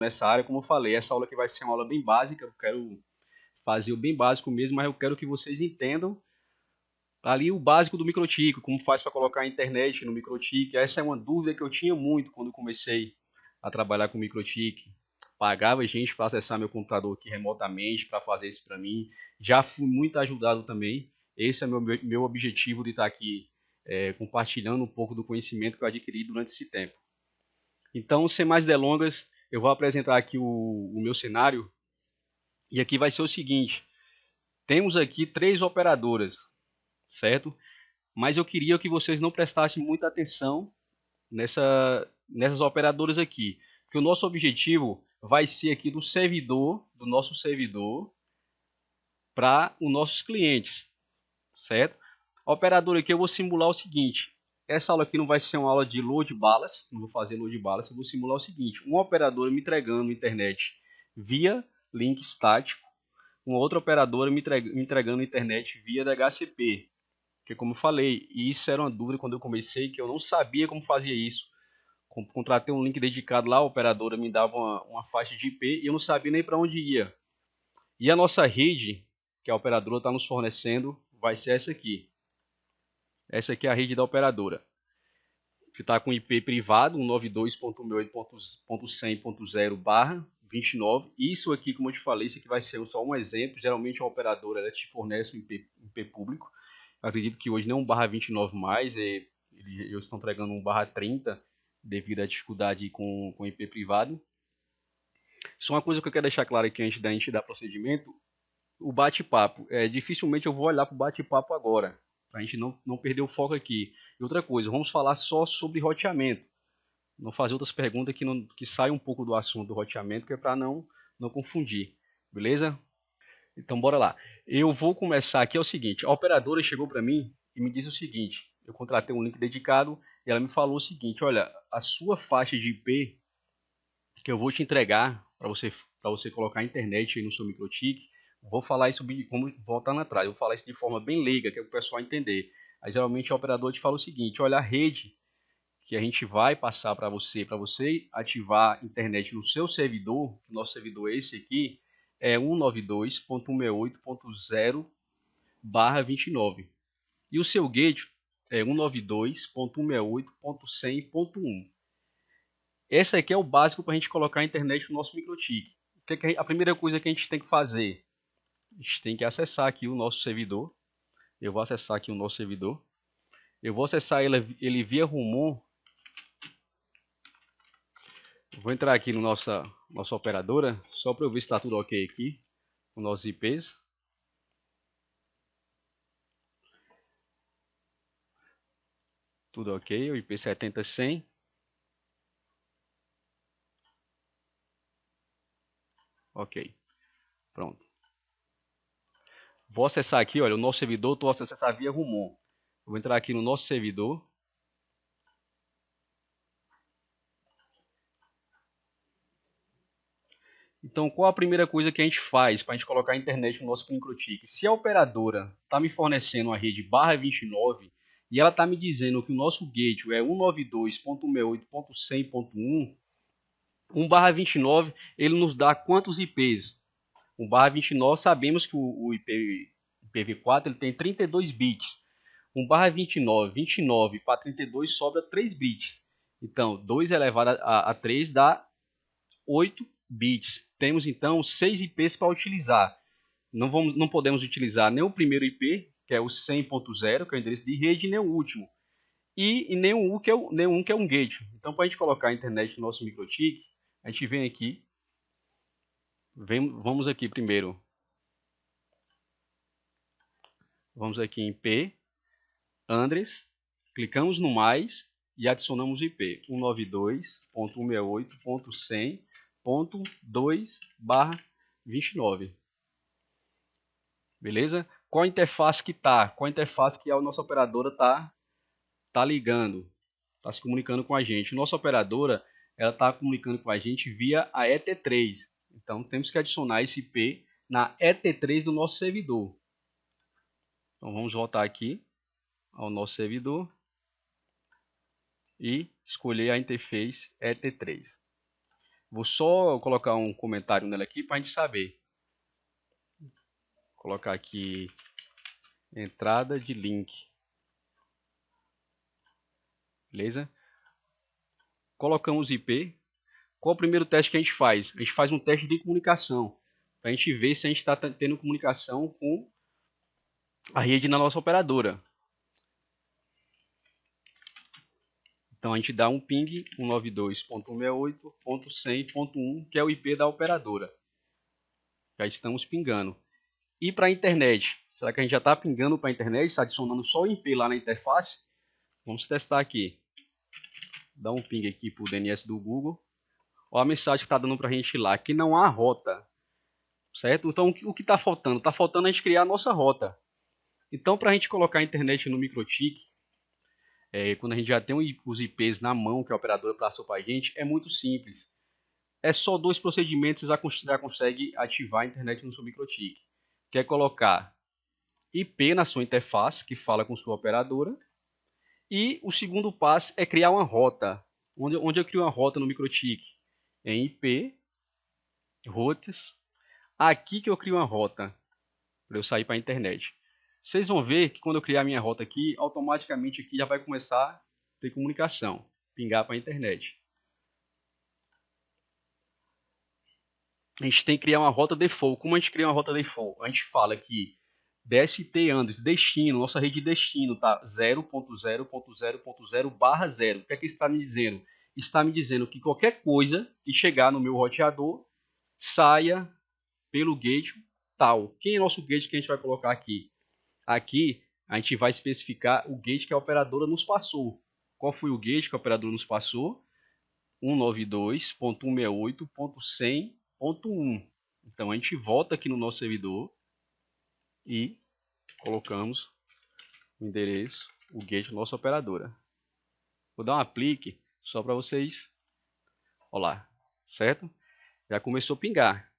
nessa área, como eu falei, essa aula aqui vai ser uma aula bem básica, eu quero fazer o bem básico mesmo, mas eu quero que vocês entendam ali o básico do microtik, como faz para colocar a internet no microtik. Essa é uma dúvida que eu tinha muito quando comecei a trabalhar com microtik. Pagava gente para acessar meu computador aqui remotamente para fazer isso para mim. Já fui muito ajudado também. Esse é meu objetivo de estar aqui compartilhando um pouco do conhecimento que eu adquiri durante esse tempo. Então, sem mais delongas, eu vou apresentar aqui o meu cenário. E aqui vai ser o seguinte: temos aqui 3 operadoras, certo? Mas eu queria que vocês não prestassem muita atenção nessas operadoras aqui, que o nosso objetivo vai ser aqui do nosso servidor para os nossos clientes, certo? A operadora aqui eu vou simular o seguinte: essa aula aqui não vai ser uma aula de load balance, não vou fazer load balance, eu vou simular o seguinte: uma operadora me entregando internet via link estático, uma outra operadora me entregando internet via DHCP. Porque, como eu falei, isso era uma dúvida quando eu comecei, que eu não sabia como fazia isso. Contratei um link dedicado lá, a operadora me dava uma faixa de IP e eu não sabia nem para onde ia. E a nossa rede, que a operadora está nos fornecendo, vai ser essa aqui. Essa aqui é a rede da operadora, que está com IP privado, 192.168.100.0/29. Isso aqui, como eu te falei, isso aqui vai ser só um exemplo. Geralmente a operadora ela te fornece um IP público. Eu acredito que hoje não é 1/29 mais, eles estão entregando 1/30 devido à dificuldade com IP privado. Só uma coisa que eu quero deixar claro aqui antes da gente dar procedimento: o bate-papo. Dificilmente eu vou olhar para o bate-papo agora, para a gente não perder o foco aqui. E outra coisa, vamos falar só sobre roteamento. Não fazer outras perguntas que saiam um pouco do assunto do roteamento, que é para não confundir. Beleza? Então bora lá. Eu vou começar aqui, é o seguinte: a operadora chegou para mim e me disse o seguinte: eu contratei um link dedicado e ela me falou o seguinte: olha, a sua faixa de IP que eu vou te entregar para você colocar a internet aí no seu microtik, vou falar isso como voltando atrás, vou falar isso de forma bem leiga, que é para o pessoal entender. Aí geralmente o operador te fala o seguinte: olha, a rede que a gente vai passar para você ativar a internet no seu servidor, nosso servidor é esse aqui, é 192.168.0/29. E o seu gate é 192.168.100.1. Esse aqui é o básico para a gente colocar a internet no nosso microtik. A primeira coisa que a gente tem que fazer? A gente tem que acessar aqui o nosso servidor. Eu vou acessar aqui o nosso servidor. Eu vou acessar ele via Rumon. Vou entrar aqui no nossa operadora, só para eu ver se está tudo ok aqui, com nossos IPs. Tudo ok, o IP 70.100. Ok, pronto. Vou acessar aqui, olha, o nosso servidor, estou acessando via Rumon. Vou entrar aqui no nosso servidor. Então, qual a primeira coisa que a gente faz para a gente colocar a internet no nosso microtik? Se a operadora está me fornecendo uma rede /29 e ela está me dizendo que o nosso gateway é 192.168.100.1, 1/29 ele nos dá quantos IPs? 1/29 sabemos que o IPv4 ele tem 32 bits. 1/29, 29 para 32 sobra 3 bits. Então, 2 elevado a 3 dá 8 bits. Temos então 6 IPs para utilizar. Não podemos utilizar nem o primeiro IP, que é o 100.0, que é o endereço de rede, nem o último. E nenhum que é um gate. Então, para a gente colocar a internet no nosso microtik, a gente vem aqui. Vamos aqui primeiro. Vamos aqui em P, Andres, clicamos no mais e adicionamos o IP 192.168.100.2/29. Beleza? Qual a interface que tá? Qual a interface que a nossa operadora tá ligando? Tá se comunicando com a gente. Nossa operadora, ela tá comunicando com a gente via a ET3. Então temos que adicionar esse IP na ET3 do nosso servidor. Então vamos voltar aqui ao nosso servidor e escolher a interface ET3. Vou só colocar um comentário nela aqui para a gente saber. Vou colocar aqui entrada de link. Beleza? Colocamos IP. Qual é o primeiro teste que a gente faz? A gente faz um teste de comunicação. Para a gente ver se a gente está tendo comunicação com a rede na nossa operadora. Então a gente dá um ping 192.168.100.1, que é o IP da operadora. Já estamos pingando. E para a internet? Será que a gente já está pingando para a internet? Está adicionando só o IP lá na interface? Vamos testar aqui. Dá um ping aqui para o DNS do Google. Olha a mensagem que está dando para a gente lá, que não há rota. Certo? Então o que está faltando? Está faltando a gente criar a nossa rota. Então para a gente colocar a internet no MikroTik, quando a gente já tem os IPs na mão que a operadora passou para a gente, é muito simples. É só 2 procedimentos e já consegue ativar a internet no seu MikroTik. Que é colocar IP na sua interface, que fala com sua operadora. E o segundo passo é criar uma rota. Onde eu crio uma rota no MikroTik? Em IP, rotas. Aqui que eu crio uma rota para eu sair para a internet. Vocês vão ver que quando eu criar minha rota aqui, automaticamente aqui já vai começar a ter comunicação, pingar para a internet. A gente tem que criar uma rota default. Como a gente cria uma rota default? A gente fala que DST Andes, destino, nossa rede de destino está 0.0.0.0/0. O que é que está me dizendo? Está me dizendo que qualquer coisa que chegar no meu roteador saia pelo gate tal. Quem é o nosso gate que a gente vai colocar aqui? Aqui a gente vai especificar o gate que a operadora nos passou. Qual foi o gate que a operadora nos passou? 192.168.100.1. Então a gente volta aqui no nosso servidor e colocamos o endereço, o gate da nossa operadora. Vou dar um aplique só para vocês. Olha lá, certo? Já começou a pingar.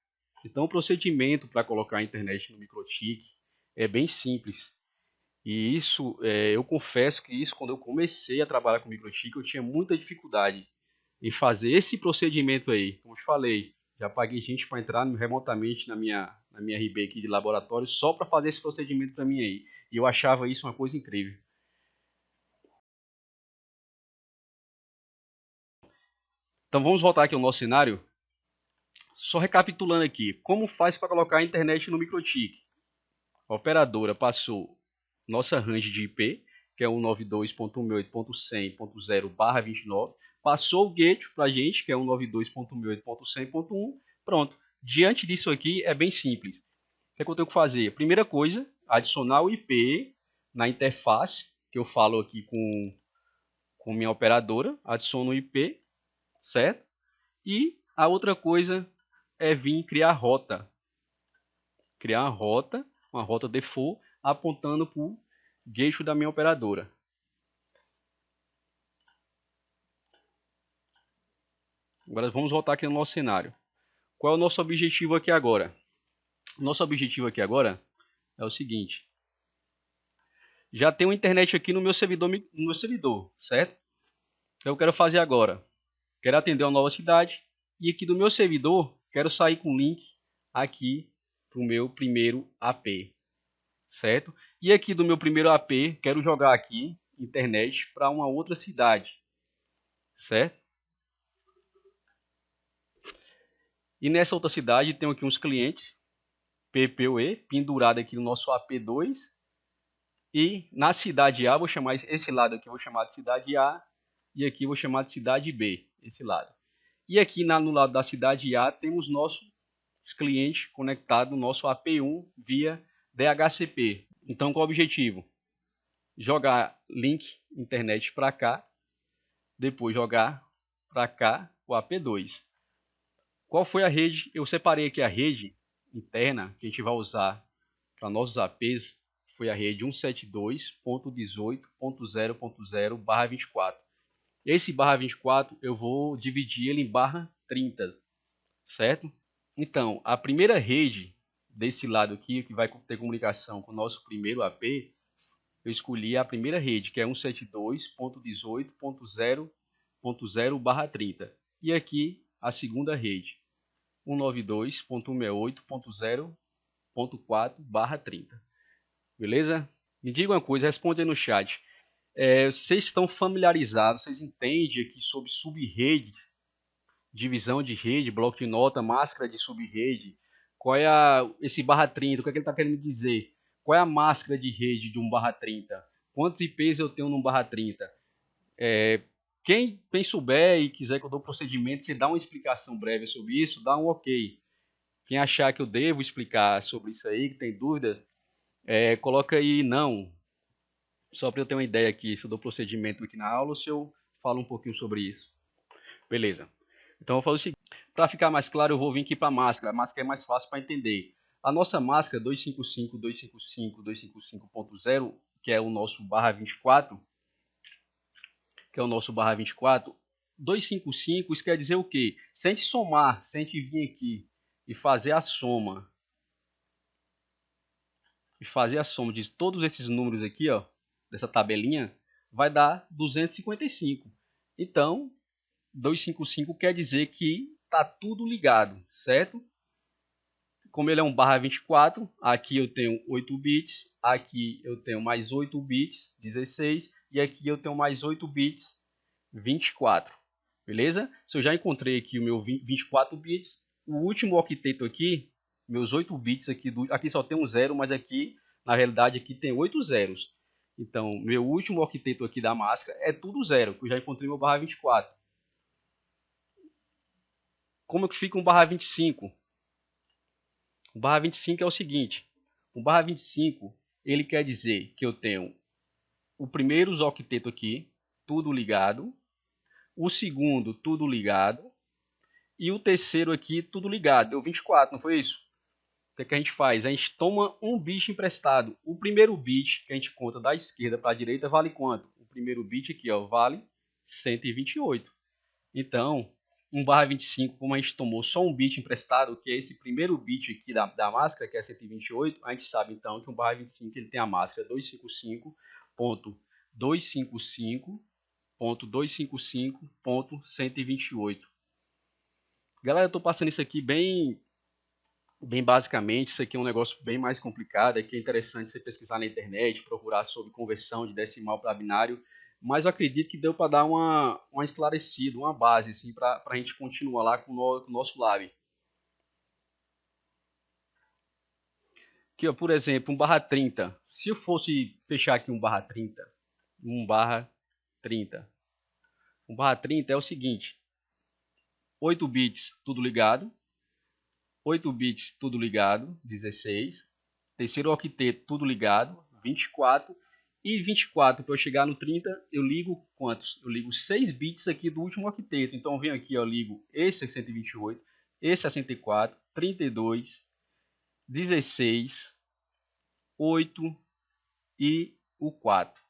Então o procedimento para colocar a internet no MikroTik é bem simples. E isso, eu confesso que isso, quando eu comecei a trabalhar com MikroTik, eu tinha muita dificuldade em fazer esse procedimento aí. Como eu te falei, já paguei gente para entrar remotamente na minha RB aqui de laboratório só para fazer esse procedimento para mim aí. E eu achava isso uma coisa incrível. Então vamos voltar aqui ao nosso cenário. Só recapitulando aqui, como faz para colocar a internet no MikroTik? A operadora passou nossa range de IP, que é 192.168.100.0/29, passou o gate para a gente, que é 192.168.100.1, pronto. Diante disso aqui é bem simples. O que é que eu tenho que fazer? Primeira coisa, adicionar o IP na interface, que eu falo aqui com minha operadora, adiciono o IP, certo? E a outra coisa é vir criar rota. Criar uma rota default, apontando para o gate da minha operadora. Agora vamos voltar aqui no nosso cenário. Qual é o nosso objetivo aqui agora? Nosso objetivo aqui agora é o seguinte. Já tenho internet aqui no meu servidor, certo? Então eu quero fazer agora. Quero atender uma nova cidade. E aqui do meu servidor, quero sair com o link aqui para o meu primeiro AP. Certo? E aqui do meu primeiro AP, quero jogar aqui internet para uma outra cidade. Certo? E nessa outra cidade tem aqui uns clientes PPoE pendurado aqui no nosso AP2. E na cidade A, vou chamar esse lado aqui, vou chamar de cidade A. E aqui vou chamar de cidade B, esse lado. E aqui no lado da cidade A temos nossos clientes conectados no nosso AP1 via DHCP. Então qual é o objetivo? Jogar link internet para cá, depois jogar para cá o AP2. Qual foi a rede? Eu separei aqui a rede interna que a gente vai usar para nossos APs, foi a rede 172.18.0.0/24. Esse /24 eu vou dividir ele em /30, certo? Então, a primeira rede desse lado aqui, que vai ter comunicação com o nosso primeiro AP, eu escolhi a primeira rede, que é 172.18.0.0/30. E aqui a segunda rede, 192.168.0.4/30. Beleza? Me diga uma coisa, responde aí no chat. Vocês estão familiarizados, vocês entendem aqui sobre sub-redes, divisão de rede, bloco de nota, máscara de sub-rede? Qual é esse /30? O que é que ele está querendo dizer? Qual é a máscara de rede de um /30? Quantos IPs eu tenho num /30? Quem souber e quiser que eu dou procedimento, você dá uma explicação breve sobre isso, dá um ok. Quem achar que eu devo explicar sobre isso aí, que tem dúvida, coloca aí não. Só para eu ter uma ideia aqui, se eu dou procedimento aqui na aula ou se eu falo um pouquinho sobre isso. Beleza. Então eu vou fazer o seguinte. Para ficar mais claro, eu vou vir aqui para a máscara. A máscara é mais fácil para entender. A nossa máscara 255.255.0, que é o nosso /24, que é o nosso /24, 255, isso quer dizer o quê? Se a gente somar, se a gente vir aqui e fazer a soma, de todos esses números aqui, ó, dessa tabelinha, vai dar 255. Então, 255 quer dizer que está tudo ligado, certo? Como ele é um /24, aqui eu tenho 8 bits, aqui eu tenho mais 8 bits, 16, e aqui eu tenho mais 8 bits, 24. Beleza? Se eu já encontrei aqui o meu 24 bits, o último octeto aqui, meus 8 bits aqui, aqui só tem um zero, mas aqui, na realidade, aqui tem 8 zeros. Então, meu último octeto aqui da máscara é tudo zero, que eu já encontrei meu /24. Como é que fica um /25? O /25 é o seguinte, o /25, ele quer dizer que eu tenho o primeiro octeto aqui, tudo ligado, o segundo, tudo ligado, e o terceiro aqui, tudo ligado. Deu 24, não foi isso? O que é que a gente faz? A gente toma um bit emprestado. O primeiro bit que a gente conta da esquerda para a direita vale quanto? O primeiro bit aqui, ó, vale 128. Então, um /25, como a gente tomou só um bit emprestado, que é esse primeiro bit aqui da máscara, que é 128, a gente sabe então que um /25 ele tem a máscara 255.255.255.128. Galera, eu estou passando isso aqui bem basicamente. Isso aqui é um negócio bem mais complicado. Aqui é interessante você pesquisar na internet, procurar sobre conversão de decimal para binário. Mas eu acredito que deu para dar uma esclarecida, uma base, assim, para a gente continuar lá com o nosso lab. Aqui, ó, por exemplo, um /30. Se eu fosse fechar aqui um /30, um /30 é o seguinte: 8 bits, tudo ligado. 8 bits, tudo ligado, 16. Terceiro octeto, tudo ligado, 24. E 24, para eu chegar no 30, eu ligo quantos? Eu ligo 6 bits aqui do último octeto. Então, eu venho aqui, eu ligo esse 128, esse 64, 32, 16, 8 e o 4.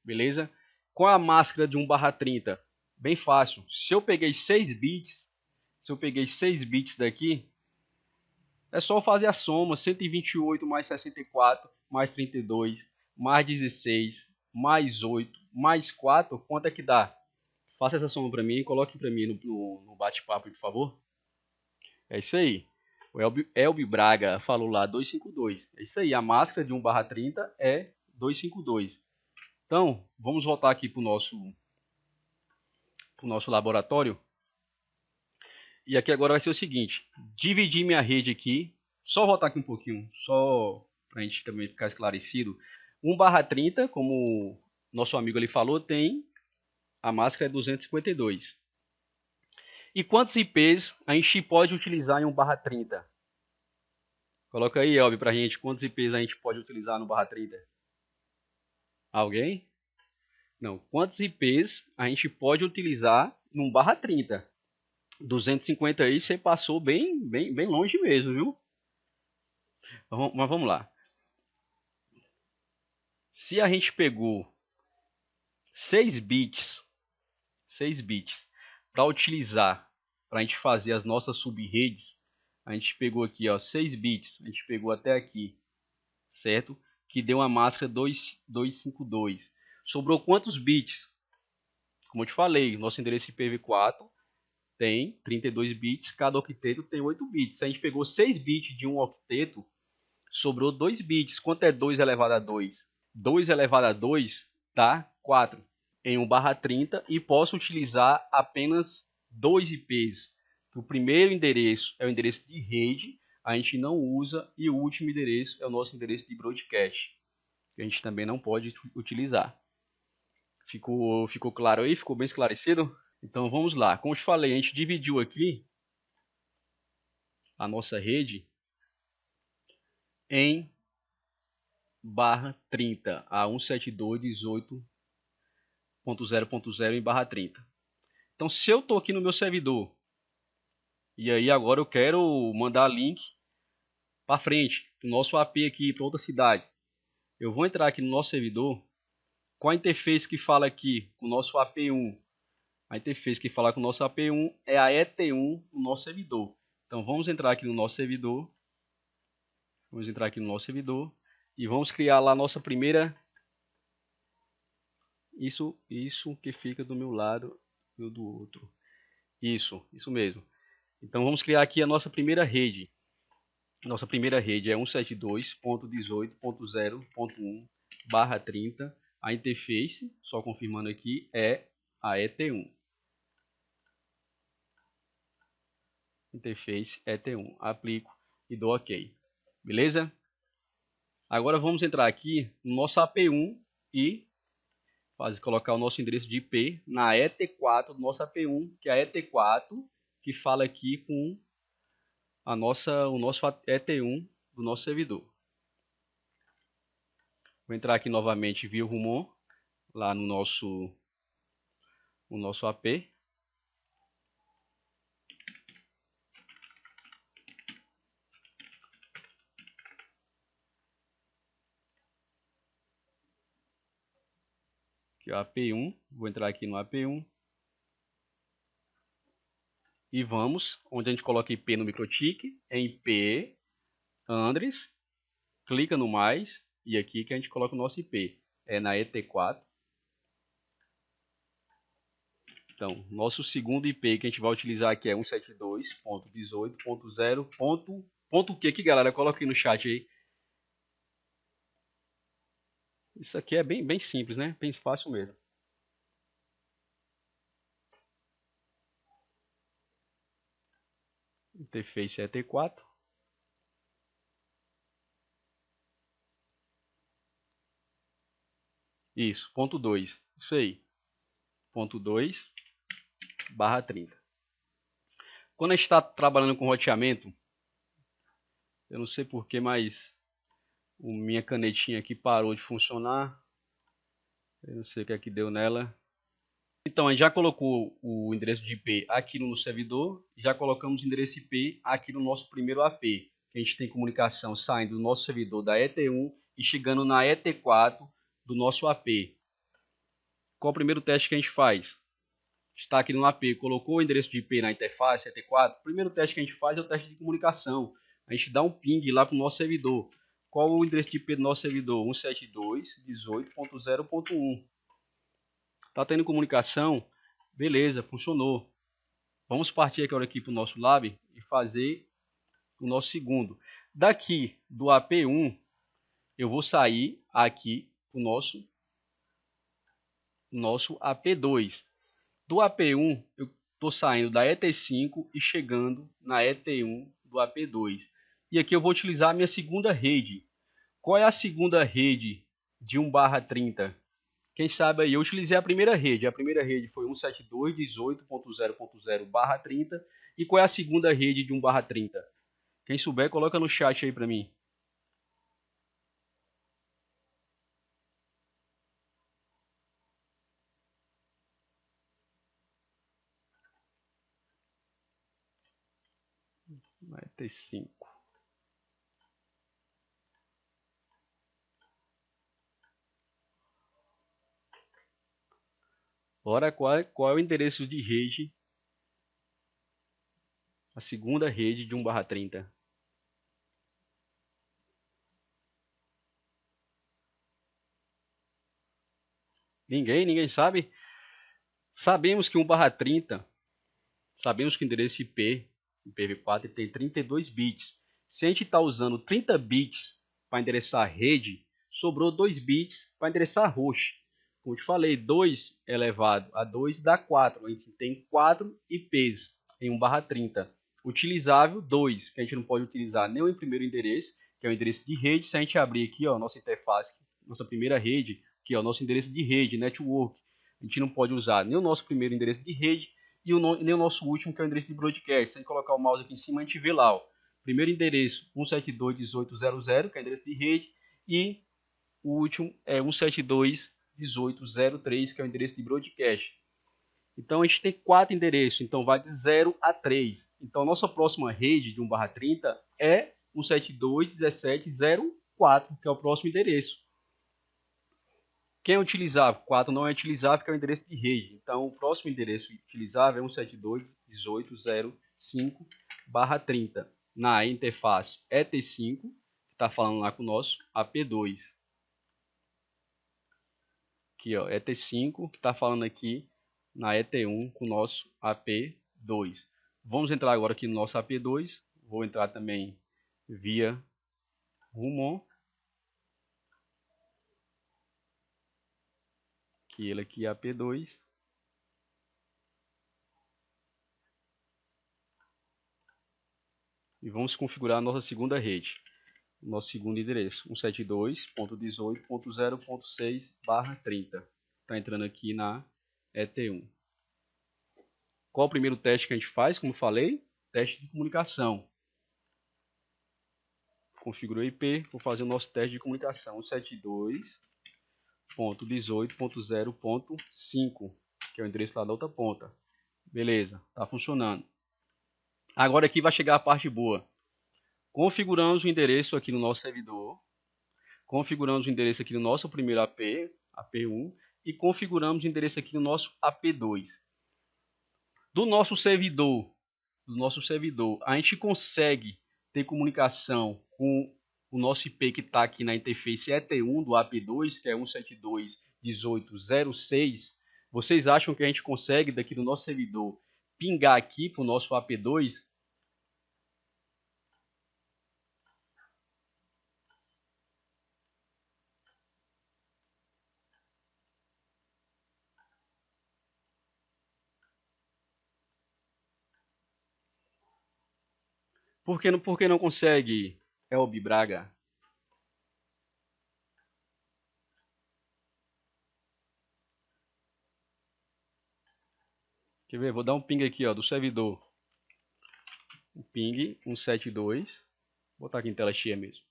Beleza? Com a máscara de 1/30, bem fácil. Se eu peguei 6 bits, daqui, é só fazer a soma, 128 mais 64, mais 32, mais 16, mais 8, mais 4, quanto é que dá? Faça essa soma para mim e coloque para mim no bate-papo, por favor. É isso aí. O Elbi Braga falou lá 252. É isso aí, a máscara de 1/30 é 252. Então, vamos voltar aqui para o nosso laboratório. E aqui agora vai ser o seguinte, dividir minha rede aqui, só voltar aqui um pouquinho, só para a gente também ficar esclarecido. 1/30, como nosso amigo ali falou, tem a máscara é 252. E quantos IPs a gente pode utilizar em 1/30? Coloca aí, Elbi, para a gente, quantos IPs a gente pode utilizar no /30? Alguém? Não, quantos IPs a gente pode utilizar num /30? 250 aí você passou bem longe mesmo, viu? Mas vamos lá. Se a gente pegou 6 bits para utilizar, para a gente fazer as nossas sub-redes, a gente pegou aqui, ó, 6 bits, a gente pegou até aqui, certo? Que deu uma máscara 252. Sobrou quantos bits? Como eu te falei, nosso endereço IPv4 tem 32 bits, cada octeto tem 8 bits. A gente pegou 6 bits de um octeto, sobrou 2 bits. Quanto é 2 elevado a 2? 2 elevado a 2 dá 4 em 1/30 e posso utilizar apenas 2 IPs. O primeiro endereço é o endereço de rede, a gente não usa, e o último endereço é o nosso endereço de broadcast, que a gente também não pode utilizar. Ficou claro aí? Ficou bem esclarecido? Então vamos lá. Como eu te falei, a gente dividiu aqui a nossa rede em /30, a 172.18.0.0 em /30. Então se eu estou aqui no meu servidor, e aí agora eu quero mandar link para frente, o nosso AP aqui para outra cidade, eu vou entrar aqui no nosso servidor, qual a interface que fala aqui com o nosso AP1? A interface que fala com o nosso AP1 é a ET1 do nosso servidor. Então vamos entrar aqui no nosso servidor. E vamos criar lá a nossa primeira. Isso que fica do meu lado e do outro. Isso mesmo. Então vamos criar aqui a nossa primeira rede. Nossa primeira rede é 172.18.0.1/30. A interface, só confirmando aqui, é a ET1. Interface ET1. Aplico e dou OK. Beleza? Agora vamos entrar aqui no nosso AP1 e colocar o nosso endereço de IP na ET4 do nosso AP1, que é a ET4 que fala aqui com o nosso ET1 do nosso servidor. Vou entrar aqui novamente via Rumon, lá no nosso AP. Aqui é o AP1, vou entrar aqui no AP1. E vamos, onde a gente coloca IP no microtik, em IP, Andres, clica no mais, e aqui que a gente coloca o nosso IP, é na ET4. Então, nosso segundo IP que a gente vai utilizar aqui é 172.18.0. Ponto o que aqui, galera? Coloca aí no chat aí. Isso aqui é bem simples, né? Bem fácil mesmo. Interface ET4. Isso, ponto 2. Isso aí. Ponto 2/30. Quando a gente está trabalhando com roteamento, eu não sei porquê, mas minha canetinha aqui parou de funcionar. Eu não sei o que é que deu nela. Então, a gente já colocou o endereço de IP aqui no servidor, já colocamos o endereço IP aqui no nosso primeiro AP, que a gente tem comunicação saindo do nosso servidor da ET1 e chegando na ET4 do nosso AP. Qual o primeiro teste que a gente faz? Está aqui no AP, colocou o endereço de IP na interface ET4, o primeiro teste que a gente faz é o teste de comunicação. A gente dá um ping lá para o nosso servidor. Qual o endereço de IP do nosso servidor? 172.18.0.1. Está tendo comunicação? Beleza, funcionou. Vamos partir agora aqui para o nosso lab e fazer o nosso segundo. Daqui do AP1, eu vou sair aqui para o nosso AP2. Do AP1, eu estou saindo da ET5 e chegando na ET1 do AP2. E aqui eu vou utilizar a minha segunda rede. Qual é a segunda rede de 1/30? Quem sabe aí, eu utilizei a primeira rede. A primeira rede foi 172.18.0.0/30. E qual é a segunda rede de 1/30? Quem souber, coloca no chat aí para mim. Vai ter 5. Ora, qual é o endereço de rede? A segunda rede de 1/30. Ninguém sabe? Sabemos que 1/30 Sabemos que o endereço IP, IPv4, tem 32 bits. Se a gente está usando 30 bits para endereçar a rede, sobrou 2 bits para endereçar a host. Como eu te falei, 2 elevado a 2 dá 4. A gente tem 4 IPs em 1/30. Utilizável, 2, que a gente não pode utilizar nem o primeiro endereço, que é o endereço de rede. Se a gente abrir aqui, ó, nossa interface, nossa primeira rede, que é o nosso endereço de rede, network, a gente não pode usar nem o nosso primeiro endereço de rede e nem o nosso último, que é o endereço de broadcast. Se a gente colocar o mouse aqui em cima, a gente vê lá, ó, primeiro endereço 172.18.00, que é o endereço de rede, e o último é 172.18.03, que é o endereço de broadcast. Então a gente tem 4 endereços, então vai de 0 a 3. Então a nossa próxima rede de 1/30 é 172.17.04, que é o próximo endereço. Quem é utilizável? 4 não é utilizável, que é o endereço de rede. Então o próximo endereço utilizável é 172.18.05/30. Na interface ET5, que está falando lá com o nosso AP2. Aqui, ó, ET5, que está falando aqui na ET1 com o nosso AP2. Vamos entrar agora aqui no nosso AP2. Vou entrar também via Rumon. Que ele aqui é AP2. E vamos configurar a nossa segunda rede. Nosso segundo endereço, 172.18.0.6/30. Está entrando aqui na ET1. Qual o primeiro teste que a gente faz? Como falei, teste de comunicação. Configurou o IP, vou fazer o nosso teste de comunicação, 172.18.0.5, que é o endereço lá da outra ponta. Beleza, está funcionando. Agora aqui vai chegar a parte boa. Configuramos o endereço aqui no nosso servidor. Configuramos o endereço aqui no nosso primeiro AP, AP1, e configuramos o endereço aqui no nosso AP2. Do nosso servidor, a gente consegue ter comunicação com o nosso IP que está aqui na interface ET1 do AP2, que é 172.18.06. Vocês acham que a gente consegue daqui do nosso servidor pingar aqui para o nosso AP2? Por que não consegue, Elbi Braga? Quer ver? Vou dar um ping aqui, ó, do servidor. O ping 172. Vou botar aqui em tela cheia mesmo.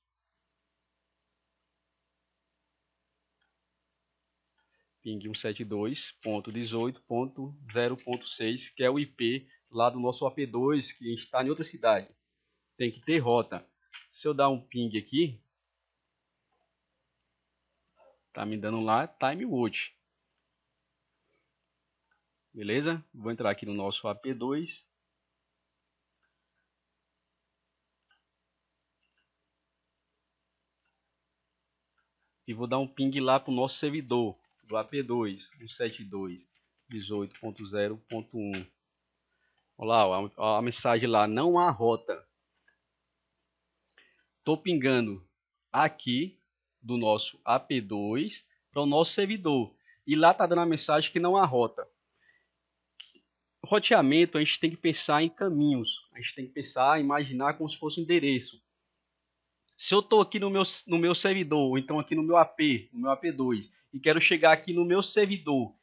Ping 172.18.0.6, que é o IP lá do nosso AP2, que está em outra cidade. Tem que ter rota. Se eu dar um ping aqui, tá me dando lá time watch. Beleza? Vou entrar aqui no nosso AP2. E vou dar um ping lá para o nosso servidor do AP2, 172.18.0.1. Olha lá, a mensagem lá, não há rota. Estou pingando aqui do nosso AP2 para o nosso servidor. E lá está dando a mensagem que não há rota. Roteamento, a gente tem que pensar em caminhos. A gente tem que pensar, imaginar como se fosse um endereço. Se eu estou aqui no meu servidor, ou então aqui no meu AP, no meu AP2, e quero chegar aqui no meu servidor,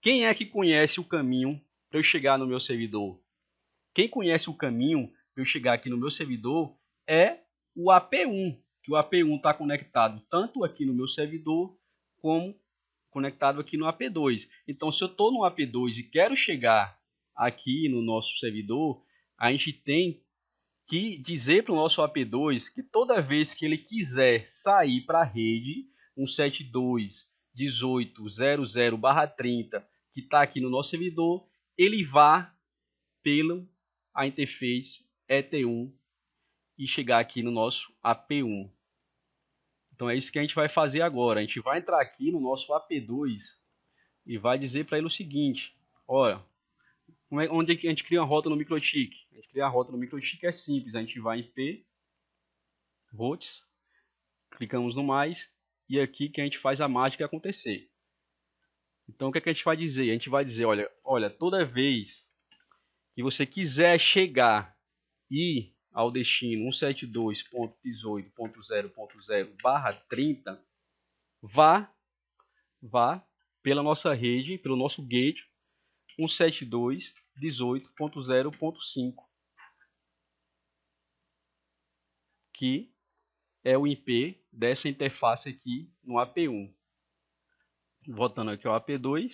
quem é que conhece o caminho para eu chegar no meu servidor? Quem conhece o caminho para eu chegar aqui no meu servidor é o AP1, que o AP1 está conectado tanto aqui no meu servidor como conectado aqui no AP2. Então, se eu estou no AP2 e quero chegar aqui no nosso servidor, a gente tem que dizer para o nosso AP2 que toda vez que ele quiser sair para a rede 172.18.00/30, que está aqui no nosso servidor, ele vá pela a interface ET1 e chegar aqui no nosso AP1. Então é isso que a gente vai fazer agora. A gente vai entrar aqui no nosso AP2 e vai dizer para ele o seguinte: olha, Onde a gente cria uma rota no MikroTik? A gente cria a rota no MikroTik é simples, a gente vai em P, routes, clicamos no mais, e aqui que a gente faz a mágica acontecer. Então o que é que a gente vai dizer? A gente vai dizer, olha, toda vez que você quiser chegar e ao destino 172.18.0.0/30, vá pela nossa rede, pelo nosso gate 172.18.0.5, que é o IP dessa interface aqui no AP1. Voltando aqui ao AP2,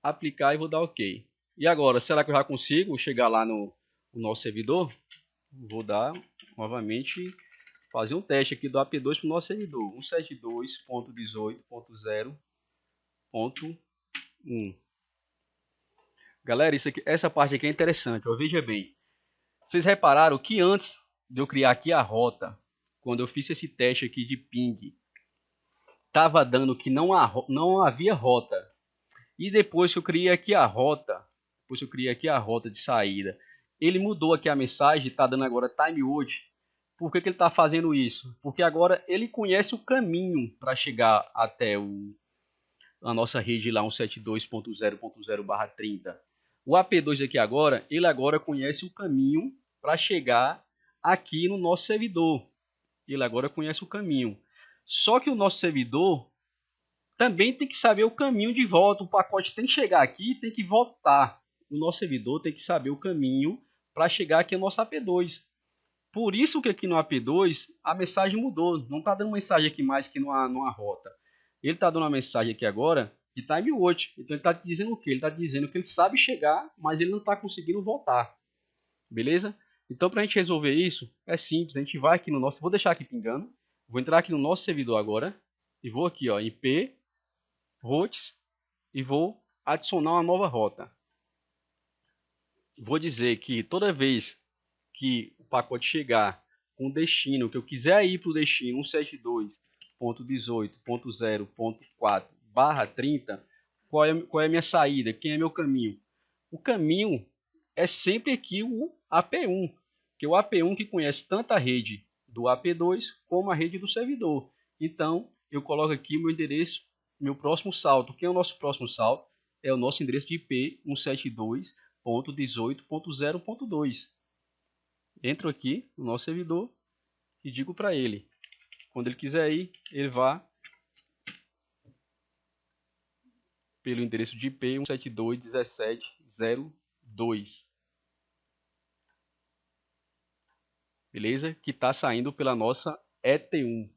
aplicar e vou dar OK. E agora, será que eu já consigo chegar lá no nosso servidor? Vou dar novamente, fazer um teste aqui do AP2 para o nosso servidor, 172.18.0.1. Galera, essa parte aqui é interessante, veja bem. Vocês repararam que antes de eu criar aqui a rota, quando eu fiz esse teste aqui de ping, estava dando que não havia rota. E depois que eu criei aqui a rota, de saída, ele mudou aqui a mensagem, está dando agora timeout. Por que ele está fazendo isso? Porque agora ele conhece o caminho para chegar até a nossa rede lá 172.0.0/30. O AP2 aqui agora, ele agora conhece o caminho para chegar aqui no nosso servidor. Ele agora conhece o caminho. Só que o nosso servidor também tem que saber o caminho de volta. O pacote tem que chegar aqui e tem que voltar. O nosso servidor tem que saber o caminho para chegar aqui no nosso AP2. Por isso que aqui no AP2 a mensagem mudou. Não está dando mensagem aqui mais que numa rota. Ele está dando uma mensagem aqui agora de timeout. Então ele está dizendo o quê? Ele está dizendo que ele sabe chegar, mas ele não está conseguindo voltar. Beleza? Então para a gente resolver isso, é simples. A gente vai aqui no nosso... Vou deixar aqui pingando. Vou entrar aqui no nosso servidor agora. E vou aqui em P, routes, e vou adicionar uma nova rota. Vou dizer que toda vez que o pacote chegar com o destino, que eu quiser ir para o destino 172.18.0.4/30, qual é a minha saída? Quem é meu caminho? O caminho é sempre aqui o AP1, que é o AP1 que conhece tanto a rede do AP2 como a rede do servidor. Então, eu coloco aqui o meu endereço, meu próximo salto. Quem é o nosso próximo salto? É o nosso endereço de IP 172.18.0.2. Entro aqui no nosso servidor e digo para ele, quando ele quiser ir, ele vá pelo endereço de IP 172.17.0.2. Beleza? Que está saindo pela nossa ET1.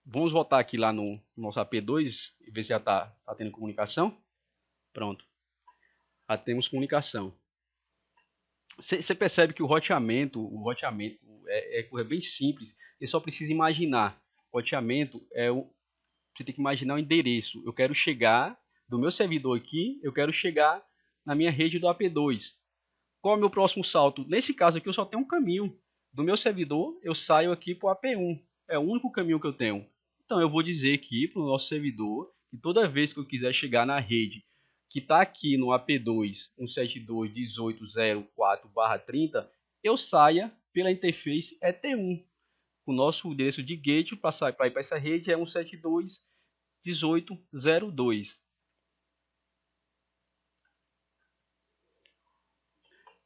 Vamos voltar aqui lá no nosso AP2 e ver se já está tendo comunicação. Pronto. Já temos comunicação. Você percebe que o roteamento é coisa bem simples. Você só precisa imaginar. Roteamento você tem que imaginar o endereço. Eu quero chegar do meu servidor aqui, eu quero chegar na minha rede do AP2. Qual é o meu próximo salto? Nesse caso aqui eu só tenho um caminho. Do meu servidor eu saio aqui para o AP1. É o único caminho que eu tenho. Então eu vou dizer aqui para o nosso servidor que toda vez que eu quiser chegar na rede que está aqui no AP2 172.18.0.4/30, eu saia pela interface ET1. O nosso endereço de gate para ir para essa rede é 172.18.0.2.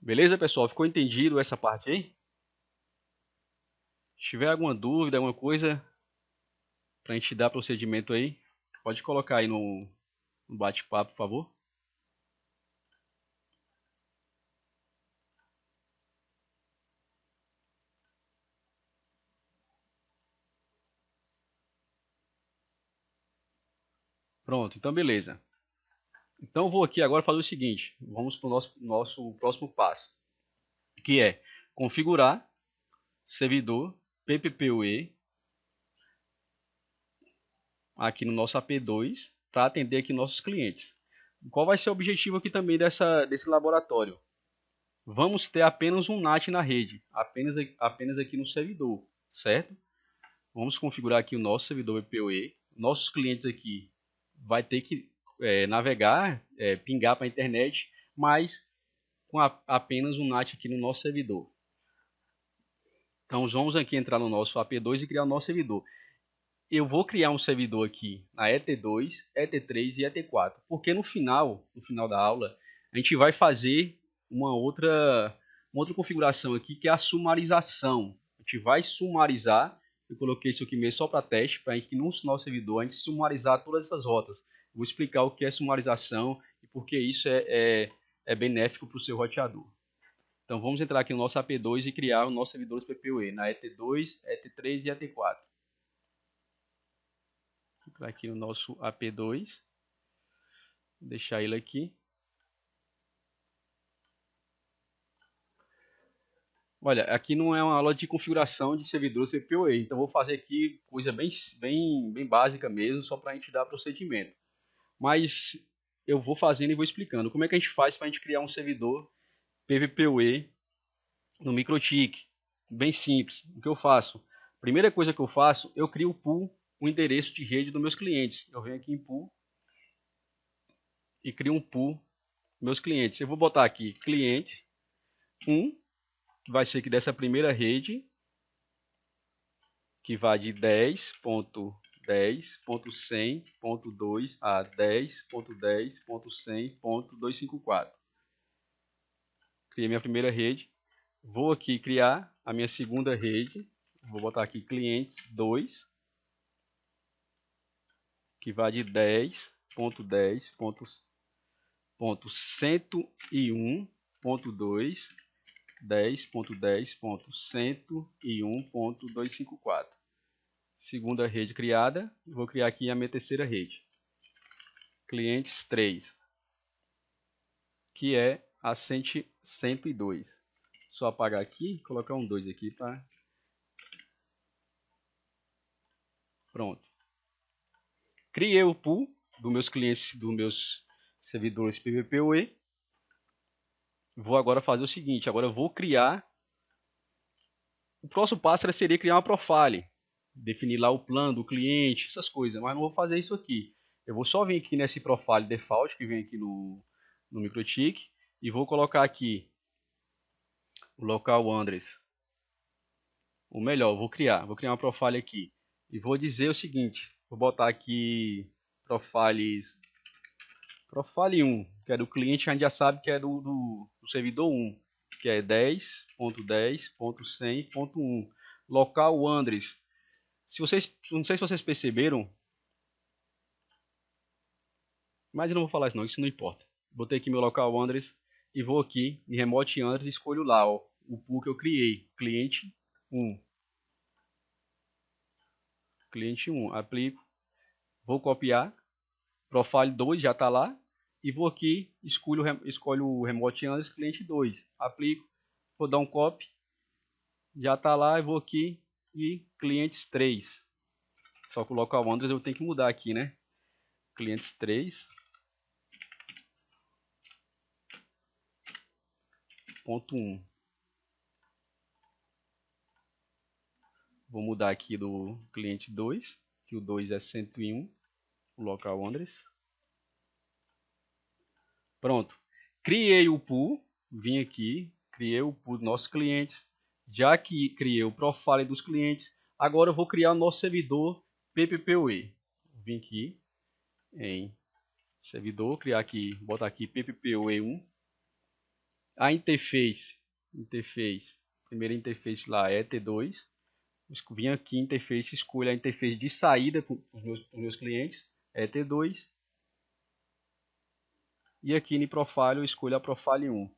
Beleza, pessoal? Ficou entendido essa parte aí? Se tiver alguma dúvida, alguma coisa para a gente dar procedimento aí, pode colocar aí no bate-papo, por favor. Pronto, então beleza. Então eu vou aqui agora fazer o seguinte, vamos para o nosso próximo passo, que é configurar servidor PPPoE aqui no nosso AP2 para atender aqui nossos clientes. Qual vai ser o objetivo aqui também desse laboratório? Vamos ter apenas um NAT na rede, apenas aqui no servidor, certo? Vamos configurar aqui o nosso servidor PPoE. Nossos clientes aqui vai ter que navegar, pingar para a internet mas com apenas um NAT aqui no nosso servidor. Então vamos aqui entrar no nosso AP2 e criar o nosso servidor. Eu vou criar um servidor aqui na ET2, ET3 e ET4, porque no final da aula, a gente vai fazer uma outra configuração aqui, que é a sumarização. A gente vai sumarizar, eu coloquei isso aqui mesmo só para teste, para a gente, no nosso servidor, a gente sumarizar todas essas rotas. Eu vou explicar o que é sumarização e por que isso é benéfico para o seu roteador. Então vamos entrar aqui no nosso AP2 e criar os nossos servidores PPoE na ET2, ET3 e ET4. Vou entrar aqui no nosso AP2, vou deixar ele aqui. Olha, aqui não é uma aula de configuração de servidores PPoE, então vou fazer aqui coisa bem básica mesmo, só para a gente dar procedimento. Mas eu vou fazendo e vou explicando como é que a gente faz para a gente criar um servidor PVPoE no MikroTik. Bem simples. O que eu faço? Primeira coisa que eu faço, eu crio o pool, o endereço de rede dos meus clientes. Eu venho aqui em pool e crio um pool dos meus clientes. Eu vou botar aqui clientes 1, que vai ser aqui dessa primeira rede, que vai de 10.10.100.2 a 10.10.100.254. Criei minha primeira rede. Vou aqui criar a minha segunda rede. Vou botar aqui clientes 2, que vai de 10.10.101.2, 10.10.101.254. Segunda rede criada. Vou criar aqui a minha terceira rede. Clientes 3, que é a 102. Só apagar aqui e colocar um 2 aqui, tá? Pronto. Criei o pool dos meus clientes, dos meus servidores PVPoE. Vou agora fazer o seguinte, agora eu vou criar... O próximo passo seria criar uma profile. Definir lá o plano do cliente, essas coisas, mas não vou fazer isso aqui. Eu vou só vir aqui nesse profile default, que vem aqui no MikroTik, e vou colocar aqui o local address. Ou melhor, vou criar uma profile aqui. E vou dizer o seguinte, vou botar aqui profile 1, que é do cliente, a gente já sabe que é do servidor 1, que é 10.10.100.1. Local address. Não sei se vocês perceberam, mas eu não vou falar isso não, isso não importa. Botei aqui meu local address e vou aqui em remote address e escolho lá, ó, o pool que eu criei, cliente 1. Cliente 1, aplico, vou copiar, profile 2 já está lá, e vou aqui, escolho o remote address cliente 2, aplico, vou dar um copy, já está lá, e vou aqui e clientes 3. Só que o local address eu tenho que mudar aqui, né? Clientes 3.1. Vou mudar aqui do cliente 2, que o 2 é 101, o local address. Pronto. Criei o pool, vim aqui, criei o pool dos nossos clientes. Já que criei o profile dos clientes, agora eu vou criar o nosso servidor PPPoE. Vim aqui em servidor, criar aqui, botar aqui PPPoE 1. A interface, primeira interface lá é ET2. Vim aqui interface, escolho a interface de saída para os meus clientes, ET2. E aqui no profile eu escolho a profile 1.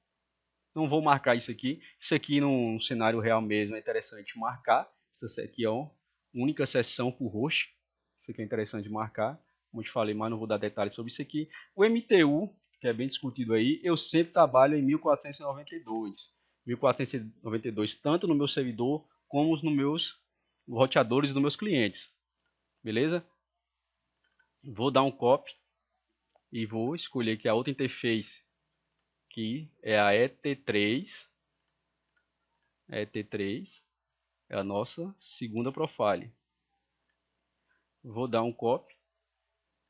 Não vou marcar isso aqui. Isso aqui num cenário real mesmo é interessante marcar. Essa aqui é uma única seção por host. Isso aqui é interessante marcar. Como eu te falei, mas não vou dar detalhes sobre isso aqui. O MTU, que é bem discutido aí, eu sempre trabalho em 1492. 1492, tanto no meu servidor como nos meus roteadores dos meus clientes. Beleza? Vou dar um copy e vou escolher aqui a outra interface, que é a ET3. ET3 é a nossa segunda profile. Vou dar um copy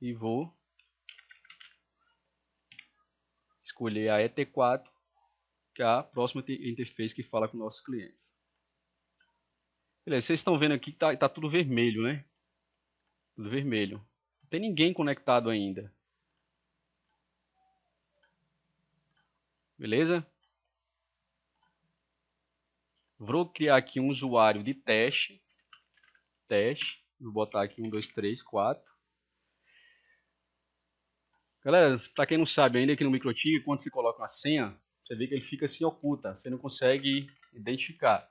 e vou escolher a ET4, que é a próxima interface que fala com nossos clientes. Beleza, vocês estão vendo aqui que tá tudo vermelho, né? Tudo vermelho. Não tem ninguém conectado ainda. Beleza? Vou criar aqui um usuário de teste. Vou botar aqui 1, 2, 3, 4. Galera, para quem não sabe ainda, aqui no MikroTik, quando você coloca uma senha, você vê que ele fica assim oculta. Você não consegue identificar.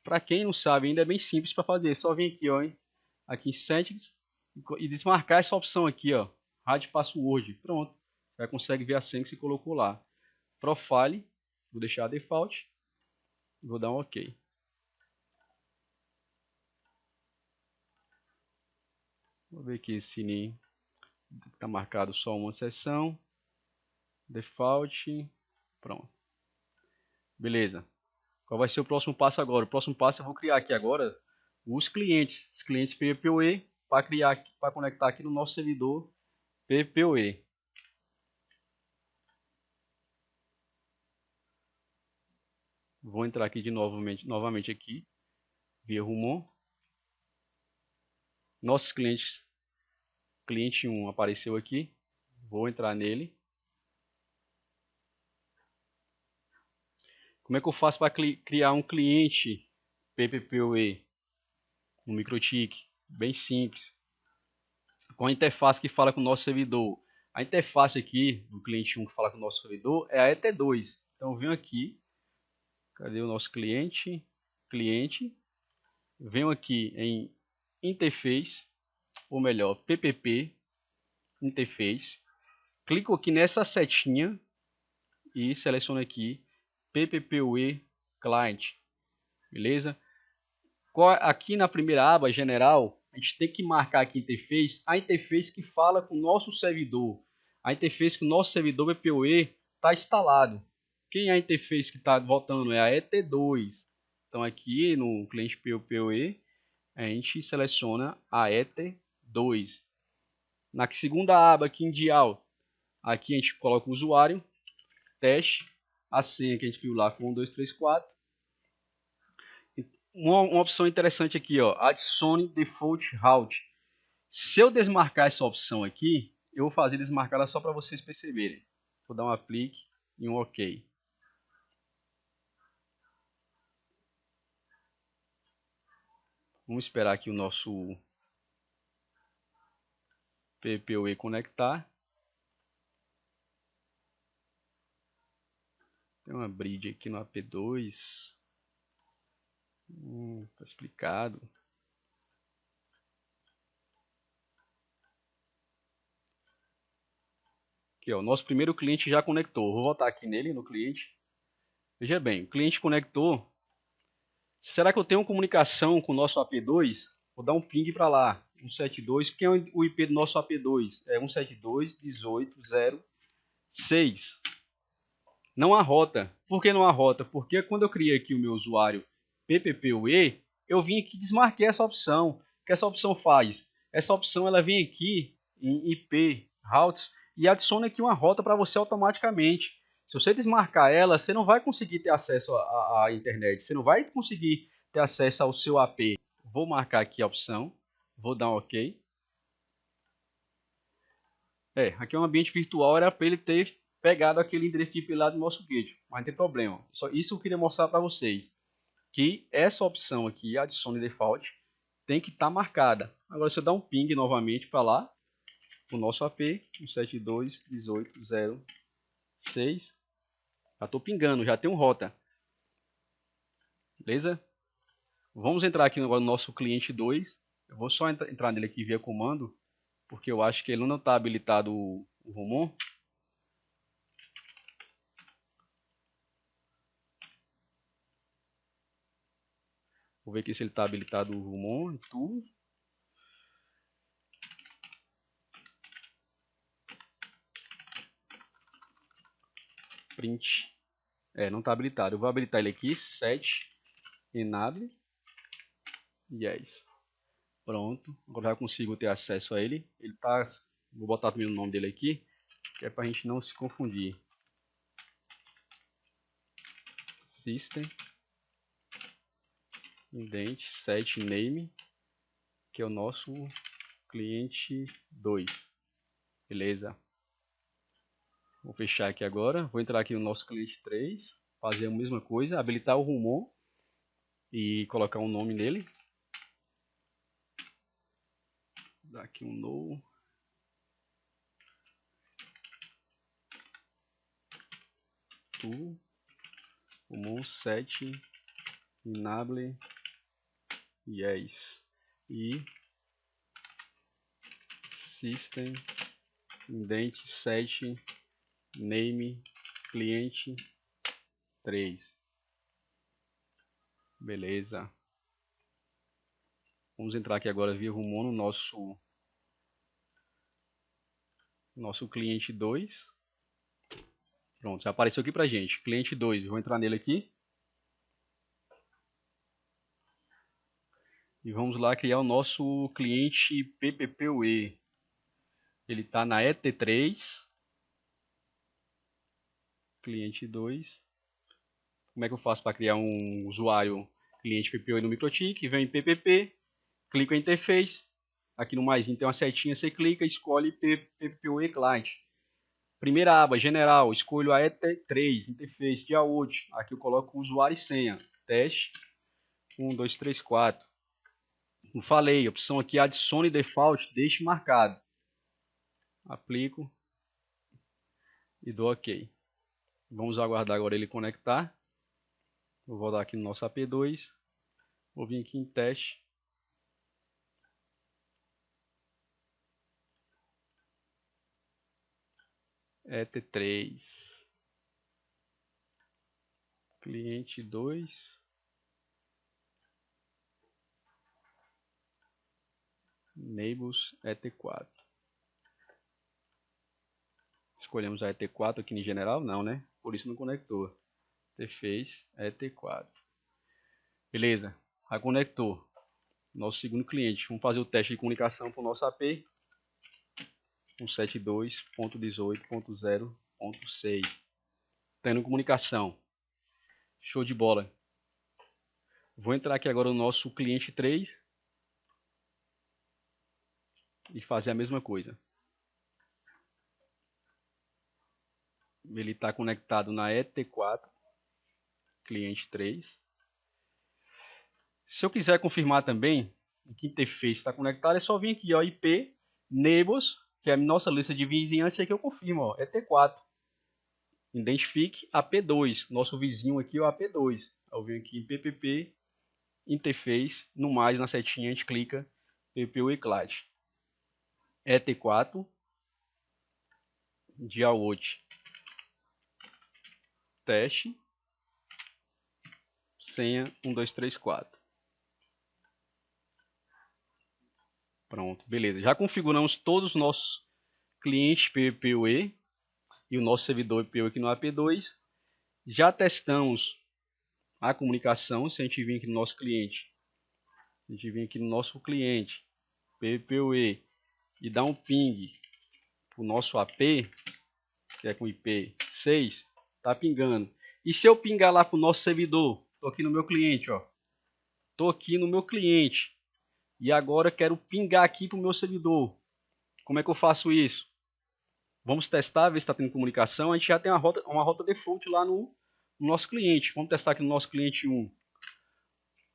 Para quem não sabe ainda, é bem simples para fazer. É só vir aqui, ó, aqui em Settings e desmarcar essa opção aqui, ó, Hide Password. Pronto. Já consegue ver a senha que você colocou lá. Profile, vou deixar a default. Vou dar um OK. Vou ver aqui se está marcado só uma sessão. Default. Pronto. Beleza. Qual vai ser o próximo passo agora? O próximo passo eu vou criar aqui agora os clientes PPPoE para conectar aqui no nosso servidor PPPoE. Vou entrar aqui novamente aqui via Rumon. Nossos clientes, cliente 1 apareceu aqui. Vou entrar nele. Como é que eu faço para criar um cliente PPPoE no MikroTik? Bem simples. Com a interface que fala com o nosso servidor. A interface aqui do cliente 1 que fala com o nosso servidor é a ET2. Então eu venho aqui. Cadê o nosso cliente? Cliente. Venho aqui em interface, ou melhor, PPP interface. Clico aqui nessa setinha e seleciono aqui PPPoE Client. Beleza? Aqui na primeira aba general, a gente tem que marcar aqui interface, a interface que fala com o nosso servidor. A interface que o nosso servidor PPPoE está instalado. Quem é a interface que está voltando é a ET2. Então aqui no cliente PPPoE, a gente seleciona a ET2. Na segunda aba aqui em Dial, aqui a gente coloca o usuário, teste, a senha que a gente viu lá com 1, 2, 3, 4. Uma opção interessante aqui, ó, adicione default route. Se eu desmarcar essa opção aqui, eu vou fazer desmarcar ela só para vocês perceberem. Vou dar um aplique e um OK. Vamos esperar aqui o nosso PPPoE conectar. Tem uma bridge aqui no AP2. Tá explicado. Aqui, ó, o nosso primeiro cliente já conectou. Vou voltar aqui nele, no cliente. Veja bem, o cliente conectou. Será que eu tenho comunicação com o nosso AP2? Vou dar um ping para lá. 172. Quem é o IP do nosso AP2? É 172.18.0.6. Não há rota. Por que não há rota? Porque quando eu criei aqui o meu usuário PPPoE, eu vim aqui e desmarquei essa opção. O que essa opção faz? Essa opção ela vem aqui em IP routes e adiciona aqui uma rota para você automaticamente. Se você desmarcar ela, você não vai conseguir ter acesso à internet. Você não vai conseguir ter acesso ao seu AP. Vou marcar aqui a opção. Vou dar um OK. Aqui é um ambiente virtual, era para ele ter pegado aquele endereço de IP lá do nosso gate, mas não tem problema. Só isso eu queria mostrar para vocês, que essa opção aqui, adicione default, tem que estar marcada. Agora se eu dar um ping novamente para lá, o nosso AP 172.18.0.6, já estou pingando, já tem um rota. Beleza? Vamos entrar aqui agora no nosso cliente 2. Eu vou só entrar nele aqui via comando, porque eu acho que ele não está habilitado o Rumon. Vou ver aqui se ele está habilitado o Rumon. Tudo. Print. Não está habilitado. Eu vou habilitar ele aqui. Set enable. Yes. Pronto. Agora já consigo ter acesso a ele. Ele tá. Vou botar também o nome dele aqui. que é para a gente não se confundir. System indent set name, que é o nosso cliente 2. Beleza? Vou fechar aqui agora. Vou entrar aqui no nosso cliente 3, fazer a mesma coisa, habilitar o rumor e colocar um nome nele. Dar aqui um no. Rumor set enable yes. E system indent set name cliente 3. Beleza. Vamos entrar aqui agora via rumor no nosso cliente 2. Pronto, já apareceu aqui pra gente. Cliente 2, vou entrar nele aqui. E vamos lá criar o nosso cliente PPPoE. Ele está na ET3. Cliente 2. Como é que eu faço para criar um usuário cliente PPPoE no MikroTik? Vem em PPP, clica em Interface. Aqui no mais tem uma setinha, você clica e escolhe PPPoE Client. Primeira aba, General, escolho a ET3, Interface, dia útil. Aqui eu coloco usuário e senha. Teste 1, 2, 3, 4. Como falei, a opção aqui adicione default, deixe marcado. Aplico e dou OK. Vamos aguardar agora ele conectar. Vou voltar aqui no nosso AP2. Vou vir aqui em teste. ET3. Cliente 2. Enables ET4. Escolhemos a ET4 aqui em general? Não, né? Por isso não conectou. Interface ET4. Beleza. Já conectou. Nosso segundo cliente. Vamos fazer o teste de comunicação para o nosso AP. 172.18.0.6. Tendo comunicação. Show de bola. Vou entrar aqui agora no nosso cliente 3. E fazer a mesma coisa. Ele está conectado na ET4, cliente 3. Se eu quiser confirmar também em que interface está conectado, é só vir aqui, ó, IP Neighbors, que é a nossa lista de vizinhança, que eu confirmo, ó, ET4. Identifique AP2, nosso vizinho aqui é o AP2. Eu venho aqui em PPP, interface, no mais, na setinha, a gente clica PPPoE Client. ET4, dia útil. Teste, senha 1, 2, 3, 4. Pronto, beleza. Já configuramos todos os nossos clientes PPPoE e o nosso servidor PPPoE aqui no AP2. Já testamos a comunicação. Se a gente vir aqui no nosso cliente, PPPoE e dar um ping para o nosso AP, que é com IP 6, tá pingando. E se eu pingar lá para o nosso servidor, estou aqui no meu cliente, ó. Estou aqui no meu cliente. E agora quero pingar aqui para o meu servidor. Como é que eu faço isso? Vamos testar, ver se está tendo comunicação. A gente já tem uma rota default lá no nosso cliente. Vamos testar aqui no nosso cliente 1.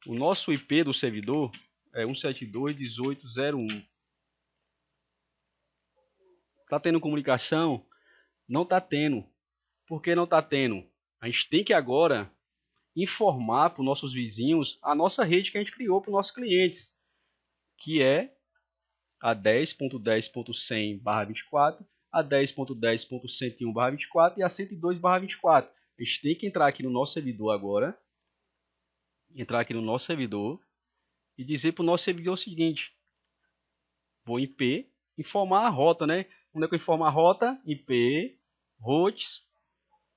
O nosso IP do servidor é 172.18.0.1. Está tendo comunicação? Não está tendo. Por que não está tendo? A gente tem que agora informar para os nossos vizinhos a nossa rede que a gente criou para os nossos clientes, que é a 10.10.100/24, a 10.10.101/24 e a 102/24. A gente tem que entrar aqui no nosso servidor agora, e dizer para o nosso servidor o seguinte: vou em IP, informar a rota, né? Quando é que eu informar a rota? IP, routes,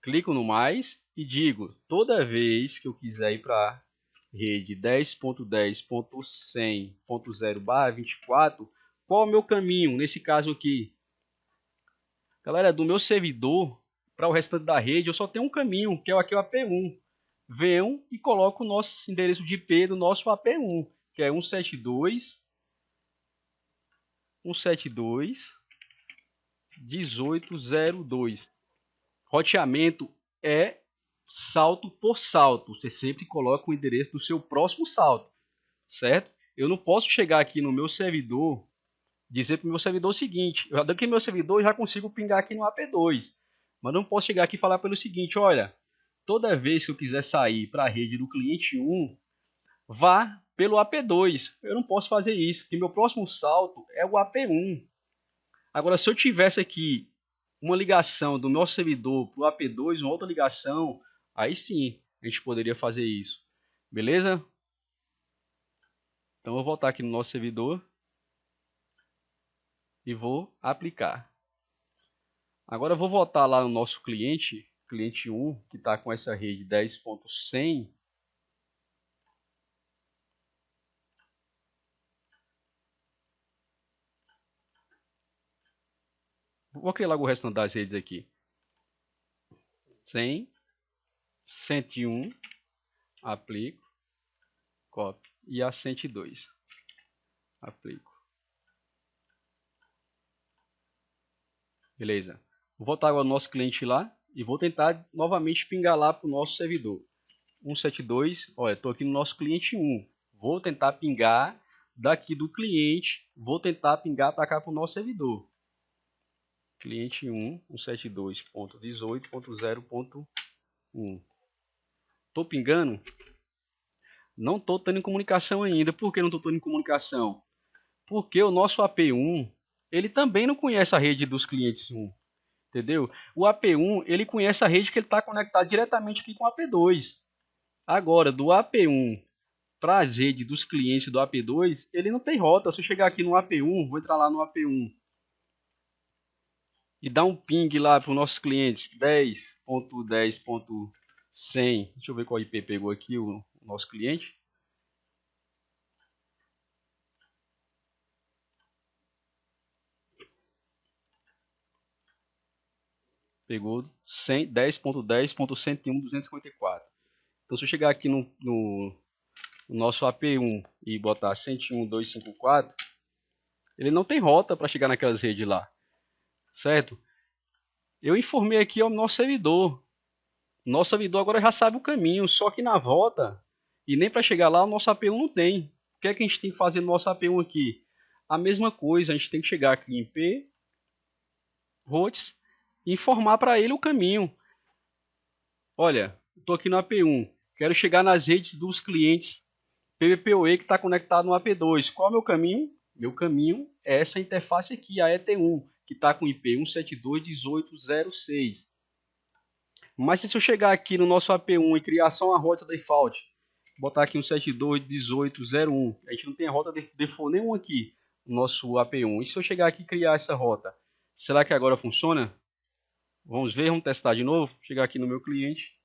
clico no mais e digo, toda vez que eu quiser ir para a rede 10.10.100.0/24, qual é o meu caminho? Nesse caso aqui, Galera, do meu servidor para o restante da rede, eu só tenho um caminho, que é aqui o AP1. Venham e coloco o nosso endereço de IP do nosso AP1, que é 172.172.18.02. Roteamento é salto por salto. Você sempre coloca o endereço do seu próximo salto, certo? Eu não posso chegar aqui no meu servidor, dizer para o meu servidor o seguinte: daqui no meu servidor eu já consigo pingar aqui no AP2, mas não posso chegar aqui e falar pelo seguinte: olha, toda vez que eu quiser sair para a rede do cliente 1, vá pelo AP2. Eu não posso fazer isso, porque meu próximo salto é o AP1. Agora, se eu tivesse aqui uma ligação do nosso servidor para o AP2, uma outra ligação, aí sim a gente poderia fazer isso. Beleza? Então eu vou voltar aqui no nosso servidor e vou aplicar. Agora eu vou voltar lá no nosso cliente, cliente 1, que está com essa rede 10.100. Vou criar logo o restante das redes aqui. 100, 101, aplico, copy. E a 102, aplico. Beleza. Vou voltar agora no nosso cliente lá e vou tentar novamente pingar lá para o nosso servidor. 172, olha, estou aqui no nosso cliente 1. Vou tentar pingar daqui do cliente, vou tentar pingar para cá para o nosso servidor. Cliente 1, 172.18.0.1. Estou pingando? Não estou tendo comunicação ainda. Por que não estou tendo comunicação? Porque o nosso AP1, ele também não conhece a rede dos clientes 1. Entendeu? O AP1, ele conhece a rede que ele está conectado diretamente aqui com o AP2. Agora, do AP1 para as redes dos clientes do AP2, ele não tem rota. Se eu chegar aqui no AP1, vou entrar lá no AP1 e dar um ping lá para os nossos clientes, 10.10.100. Deixa eu ver qual IP pegou aqui o nosso cliente. Pegou 10.10.101.254. Então, se eu chegar aqui no nosso AP1 e botar 101.254, ele não tem rota para chegar naquelas redes lá, certo? Eu informei aqui ao nosso servidor. Nosso servidor agora já sabe o caminho, só que na volta, e nem para chegar lá, o nosso AP1 não tem. O que é que a gente tem que fazer no nosso AP1 aqui? A mesma coisa, a gente tem que chegar aqui em P, routes, e informar para ele o caminho. Olha, estou aqui no AP1, quero chegar nas redes dos clientes PVPoE que está conectado no AP2. Qual é o meu caminho? Meu caminho é essa interface aqui, a ET1, que está com IP 172.18.0.6. Mas se eu chegar aqui no nosso AP1 e criar só uma rota default, botar aqui 172.18.0.1, a gente não tem a rota default nenhuma aqui no nosso AP1. E se eu chegar aqui e criar essa rota, será que agora funciona? Vamos ver, vamos testar de novo. Chegar aqui no meu cliente.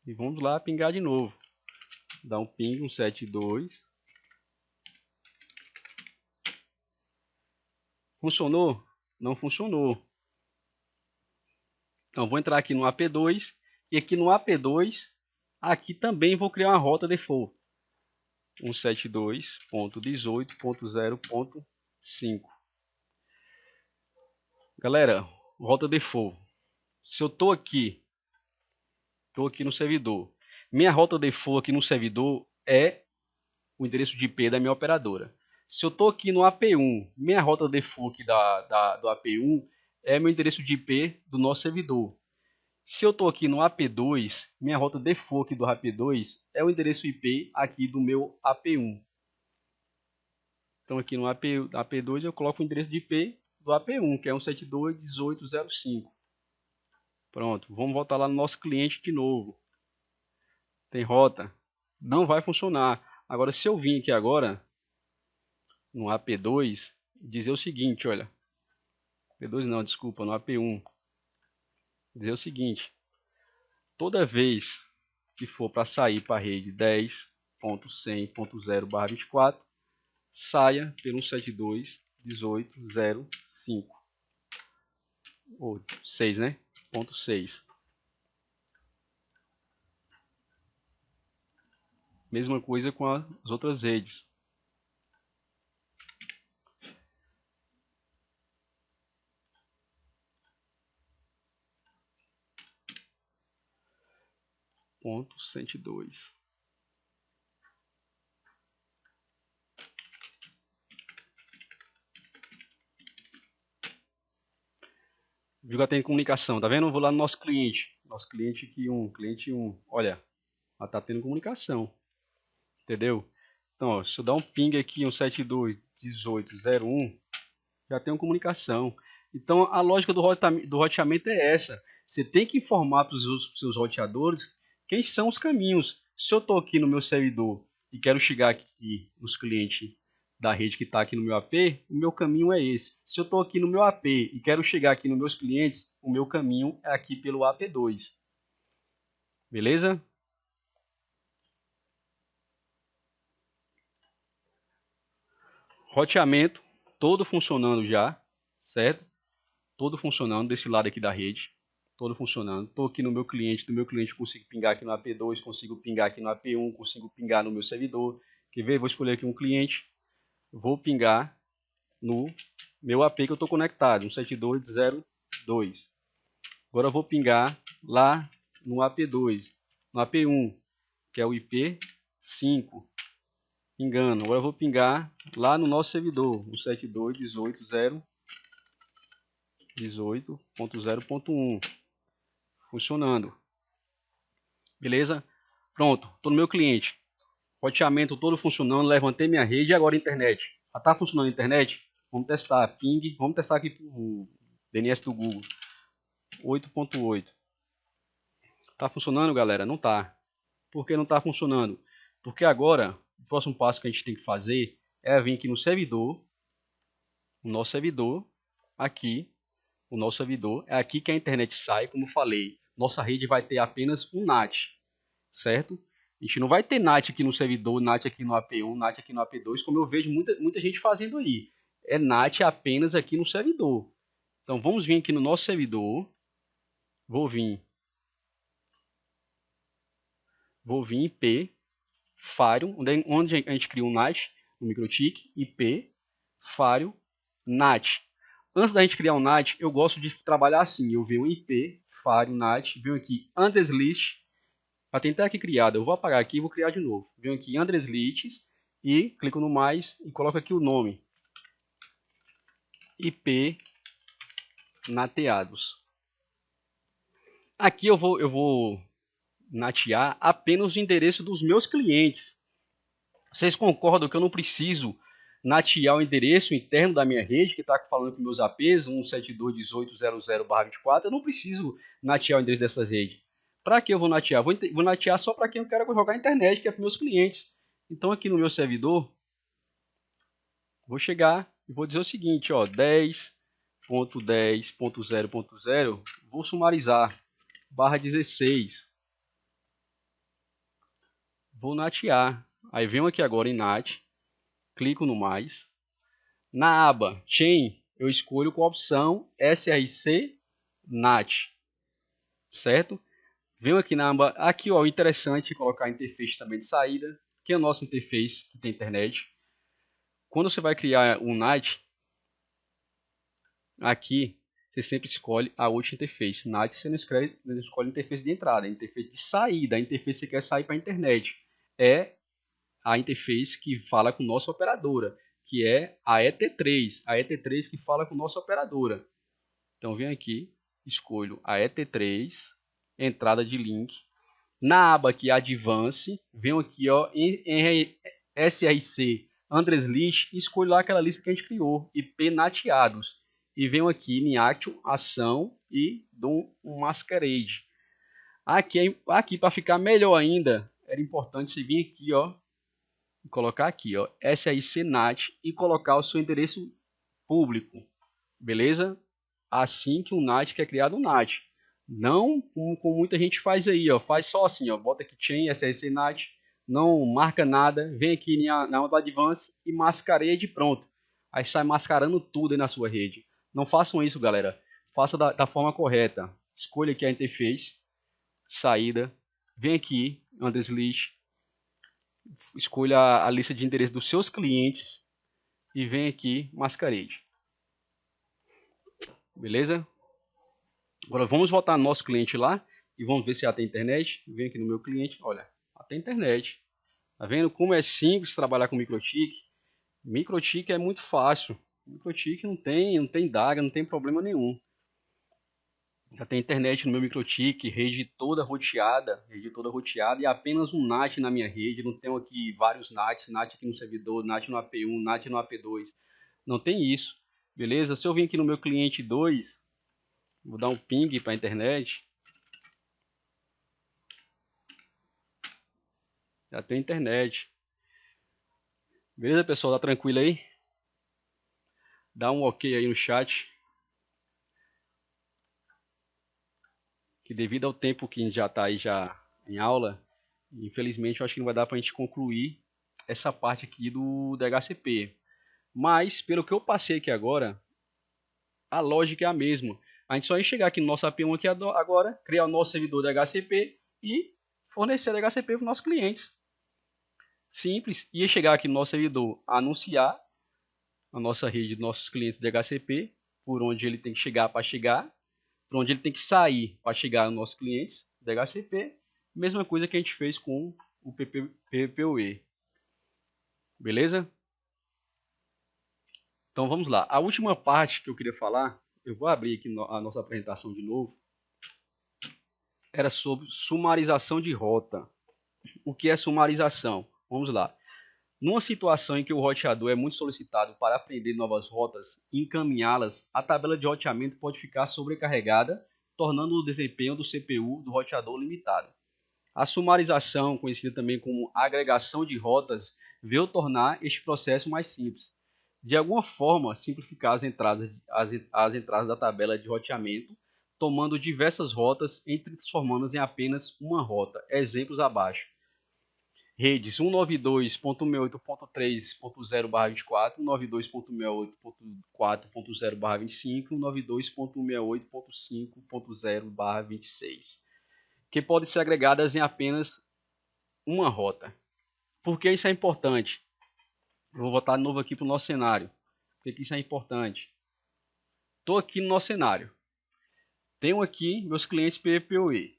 E vamos lá pingar de novo. Dá um ping, 172. Funcionou? Não funcionou. Então vou entrar aqui no AP2. E aqui no AP2, aqui também vou criar uma rota default. 172.18.0.5. Galera, rota default. Se eu estou aqui no servidor, minha rota default aqui no servidor é o endereço de IP da minha operadora. Se eu estou aqui no AP1, minha rota default do AP1 é meu endereço de IP do nosso servidor. Se eu estou aqui no AP2, minha rota default do AP2 é o endereço IP aqui do meu AP1. Então aqui no AP2 eu coloco o endereço de IP do AP1, que é 172.18.0.5. Pronto, vamos voltar lá no nosso cliente de novo. Tem rota? Não vai funcionar. Agora, se eu vir aqui agora, no AP2, dizer o seguinte, olha. AP2 não, desculpa, no AP1. Dizer o seguinte. Toda vez que for para sair para a rede 10.100.0/24, saia pelo 172 18.0.5 ou 6, né? Ponto 6. Mesma coisa com as outras redes. Ponto 102. Viu que tem comunicação, tá vendo? Eu vou lá no nosso cliente. Nosso cliente aqui, cliente 1. Olha, ela tá tendo comunicação. Entendeu? Então, ó, se eu dar um ping aqui, um 72.18.01, já tem uma comunicação. Então, a lógica do roteamento é essa. Você tem que informar para os seus roteadores quem são os caminhos. Se eu estou aqui no meu servidor e quero chegar aqui nos clientes da rede que está aqui no meu AP, o meu caminho é esse. Se eu estou aqui no meu AP e quero chegar aqui nos meus clientes, o meu caminho é aqui pelo AP2. Beleza? Roteamento todo funcionando já, certo? Todo funcionando desse lado aqui da rede, todo funcionando. Estou aqui no meu cliente, do meu cliente consigo pingar aqui no AP2, consigo pingar aqui no AP1, consigo pingar no meu servidor. Quer ver? Vou escolher aqui um cliente, vou pingar no meu AP que eu estou conectado, no 72.0.2. Agora eu vou pingar lá no AP2, no AP1, que é o IP5. Pingando. Agora eu vou pingar lá no nosso servidor, no 72.18.0.1. Funcionando. Beleza? Pronto. Estou no meu cliente. Roteamento todo funcionando. Levantei minha rede e agora a internet. Já está funcionando a internet? Vamos testar. Ping. Vamos testar aqui o DNS do Google. 8.8. Está funcionando, galera? Não está. Por que não está funcionando? Porque agora, o próximo passo que a gente tem que fazer é vir aqui no servidor. O nosso servidor. Aqui. O nosso servidor. É aqui que a internet sai, como eu falei. Nossa rede vai ter apenas um NAT. Certo? A gente não vai ter NAT aqui no servidor, NAT aqui no AP1, NAT aqui no AP2, como eu vejo muita gente fazendo aí. É NAT apenas aqui no servidor. Então vamos vir aqui no nosso servidor. Vou vir IP, Faro, onde a gente cria um NAT, no MikroTik, IP, Faro, NAT. Antes da gente criar um NAT, eu gosto de trabalhar assim. Eu venho IP, Faro, NAT, venho aqui Andres List. Para tentar aqui criado, eu vou apagar aqui e vou criar de novo. Venho aqui Andres Lists e clico no mais e coloco aqui o nome. IP nateados. Aqui eu vou natear apenas o endereço dos meus clientes. Vocês concordam que eu não preciso natear o endereço interno da minha rede, que está falando com meus APs, 172.18.00/24? Eu não preciso natear o endereço dessas redes. Para que eu vou natear? Vou natear só para quem eu quero jogar internet, que é para meus clientes. Então aqui no meu servidor, vou chegar e vou dizer o seguinte, ó, 10.10.0.0, vou sumarizar, /16. Vou natear. Aí venho aqui agora em NAT, clico no mais. Na aba Chain, eu escolho com a opção SRC NAT, certo? Venho aqui na aba, aqui ó, interessante colocar a interface também de saída, que é a nossa interface que tem internet. Quando você vai criar um NAT, aqui você sempre escolhe a outra interface. NAT você não escolhe a interface de entrada, a interface de saída, a interface que você quer sair para a internet. É a interface que fala com nossa operadora, que é a ET3. A ET3 que fala com nossa operadora. Então venho aqui, escolho a ET3, entrada de link. Na aba aqui Advance, venho aqui ó, em SRC Andres List, escolho lá aquela lista que a gente criou, IP nateados. E venho aqui em Action, ação e dou um masquerade. Aqui para ficar melhor ainda, era importante você vir aqui, ó, e colocar aqui, ó, SRC NAT e colocar o seu endereço público, beleza? Assim que um NAT que é criado um NAT. Não como muita gente faz aí, ó, faz só assim, ó, bota aqui chain SRC NAT, não marca nada, vem aqui na aba Advance e mascareia de pronto. aí sai mascarando tudo aí na sua rede. Não façam isso, galera. Faça da forma correta. Escolha aqui a interface, saída, vem aqui, Under List, escolha a lista de endereço dos seus clientes e vem aqui, Masquerade. Beleza? Agora vamos voltar no nosso cliente lá e vamos ver se já tem internet. Vem aqui no meu cliente, olha, já tem internet. Tá vendo como é simples trabalhar com MikroTik? MikroTik é muito fácil. MikroTik não tem DAG, não tem problema nenhum. Já tem internet no meu MikroTik, rede toda roteada e apenas um NAT na minha rede. Não tenho aqui vários NATs, NAT aqui no servidor, NAT no AP1, NAT no AP2. Não tem isso, beleza? Se eu vim aqui no meu cliente 2, vou dar um ping para a internet. Já tem internet. Beleza, pessoal? Tá tranquilo aí? Dá um ok aí no chat. Que devido ao tempo que a gente já está aí já em aula, infelizmente eu acho que não vai dar para a gente concluir essa parte aqui do DHCP. Mas, pelo que eu passei aqui agora, a lógica é a mesma. A gente só ia chegar aqui no nosso AP1 aqui agora, criar o nosso servidor DHCP e fornecer DHCP para os nossos clientes. Simples. Ia chegar aqui no nosso servidor, anunciar a nossa rede de nossos clientes DHCP, por onde ele tem que chegar para chegar, por onde ele tem que sair para chegar aos nossos clientes DHCP. Mesma coisa que a gente fez com o PPoE. Beleza? Então vamos lá. A última parte que eu queria falar, eu vou abrir aqui a nossa apresentação de novo, era sobre sumarização de rota. O que é sumarização? Vamos lá. Numa situação em que o roteador é muito solicitado para aprender novas rotas e encaminhá-las, a tabela de roteamento pode ficar sobrecarregada, tornando o desempenho do CPU do roteador limitado. A sumarização, conhecida também como agregação de rotas, veio tornar este processo mais simples. De alguma forma, simplificar as entradas da tabela de roteamento, tomando diversas rotas e transformando-as em apenas uma rota. Exemplos abaixo. Redes 192.68.3.0/24, 192.68.4.0/25, 192.68.5.0/26, que podem ser agregadas em apenas uma rota. Por que isso é importante? Eu vou voltar de novo aqui para o nosso cenário. Por que isso é importante? Estou aqui no nosso cenário. Tenho aqui meus clientes PPoE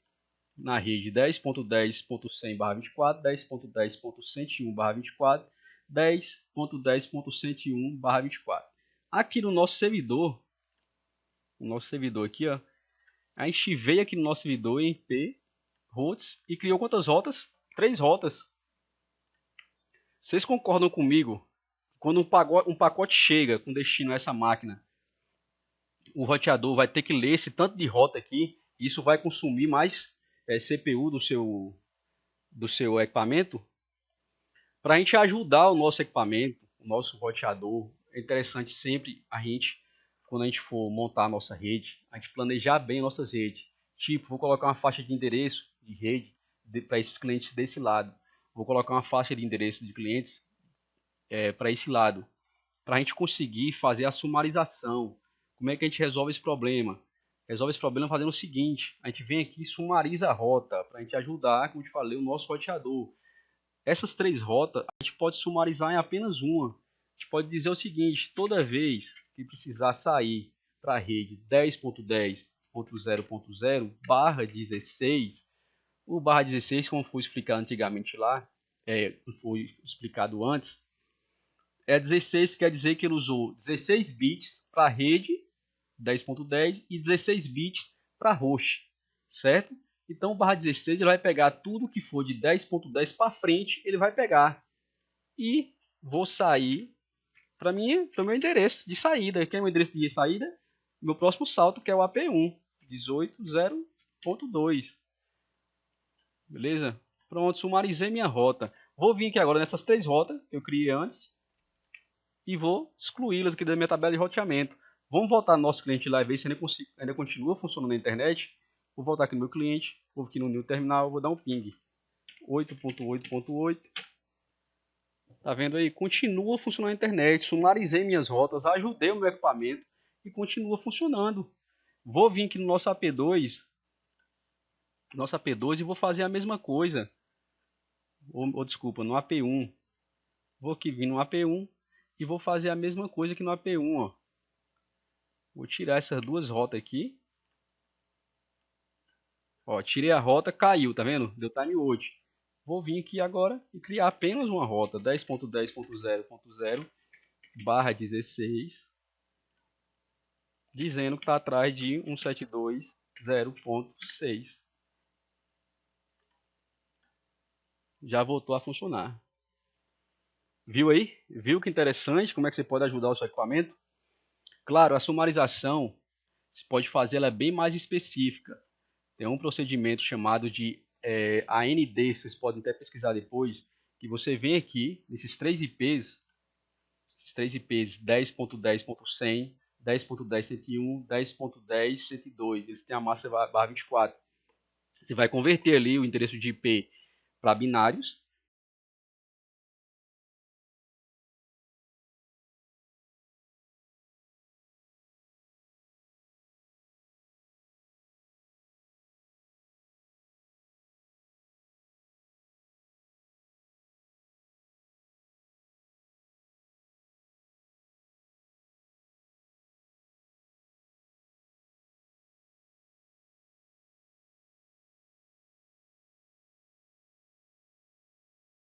na rede 10.10.100/24, 10.10.101/24, 10.10.101/24. Aqui no nosso servidor, aqui, ó, a gente veio aqui no nosso servidor em P routes e criou quantas rotas? 3 rotas. Vocês concordam comigo? Quando um pacote chega com destino a essa máquina, o roteador vai ter que ler esse tanto de rota aqui, e isso vai consumir mais CPU do seu equipamento. Para a gente ajudar o nosso equipamento, o nosso roteador, é interessante sempre quando a gente for montar a nossa rede, a gente planejar bem nossas redes. Tipo, vou colocar uma faixa de endereço de rede para esses clientes desse lado. Vou colocar uma faixa de endereço de clientes para esse lado. Para a gente conseguir fazer a sumarização. Como é que a gente resolve esse problema? Resolve esse problema fazendo o seguinte: a gente vem aqui e sumariza a rota para a gente ajudar, como eu te falei, o nosso roteador. Essas 3 rotas a gente pode sumarizar em apenas uma. A gente pode dizer o seguinte: toda vez que precisar sair para a rede 10.10.0.0/16, o /16, como foi explicado antigamente lá, foi explicado antes, 16 quer dizer que ele usou 16 bits para a rede 10.10 e 16 bits para host, certo? Então o /16 ele vai pegar tudo que for de 10.10 para frente, ele vai pegar. E vou sair para meu endereço de saída. Que é o endereço de saída? Meu próximo salto, que é o AP1, 18.0.2. Beleza? Pronto, sumarizei minha rota. Vou vir aqui agora nessas 3 rotas que eu criei antes e vou excluí-las aqui da minha tabela de roteamento. Vamos voltar no nosso cliente lá e ver se ainda continua funcionando na internet. Vou voltar aqui no meu cliente, vou aqui no new terminal, vou dar um ping 8.8.8. Tá vendo aí? Continua funcionando a internet, sumarizei minhas rotas, ajudei o meu equipamento e continua funcionando. Vou vir aqui no nosso AP2 e vou fazer a mesma coisa. Ou desculpa, no AP1. Vou aqui vir no AP1 e vou fazer a mesma coisa que no AP1, ó. Vou tirar essas duas rotas aqui. Ó, tirei a rota, caiu, tá vendo? Deu timeout. Vou vir aqui agora e criar apenas uma rota 10.10.0.0/16, dizendo que está atrás de 172.0.6. Já voltou a funcionar. Viu aí? Viu que interessante como é que você pode ajudar o seu equipamento? Claro, a sumarização você pode fazer ela bem mais específica. Tem um procedimento chamado de AND, vocês podem até pesquisar depois, que você vem aqui nesses três IPs, 10.10.100, 10.10.101, 10.10.102, eles têm a massa barra 24. Você vai converter ali o endereço de IP para binários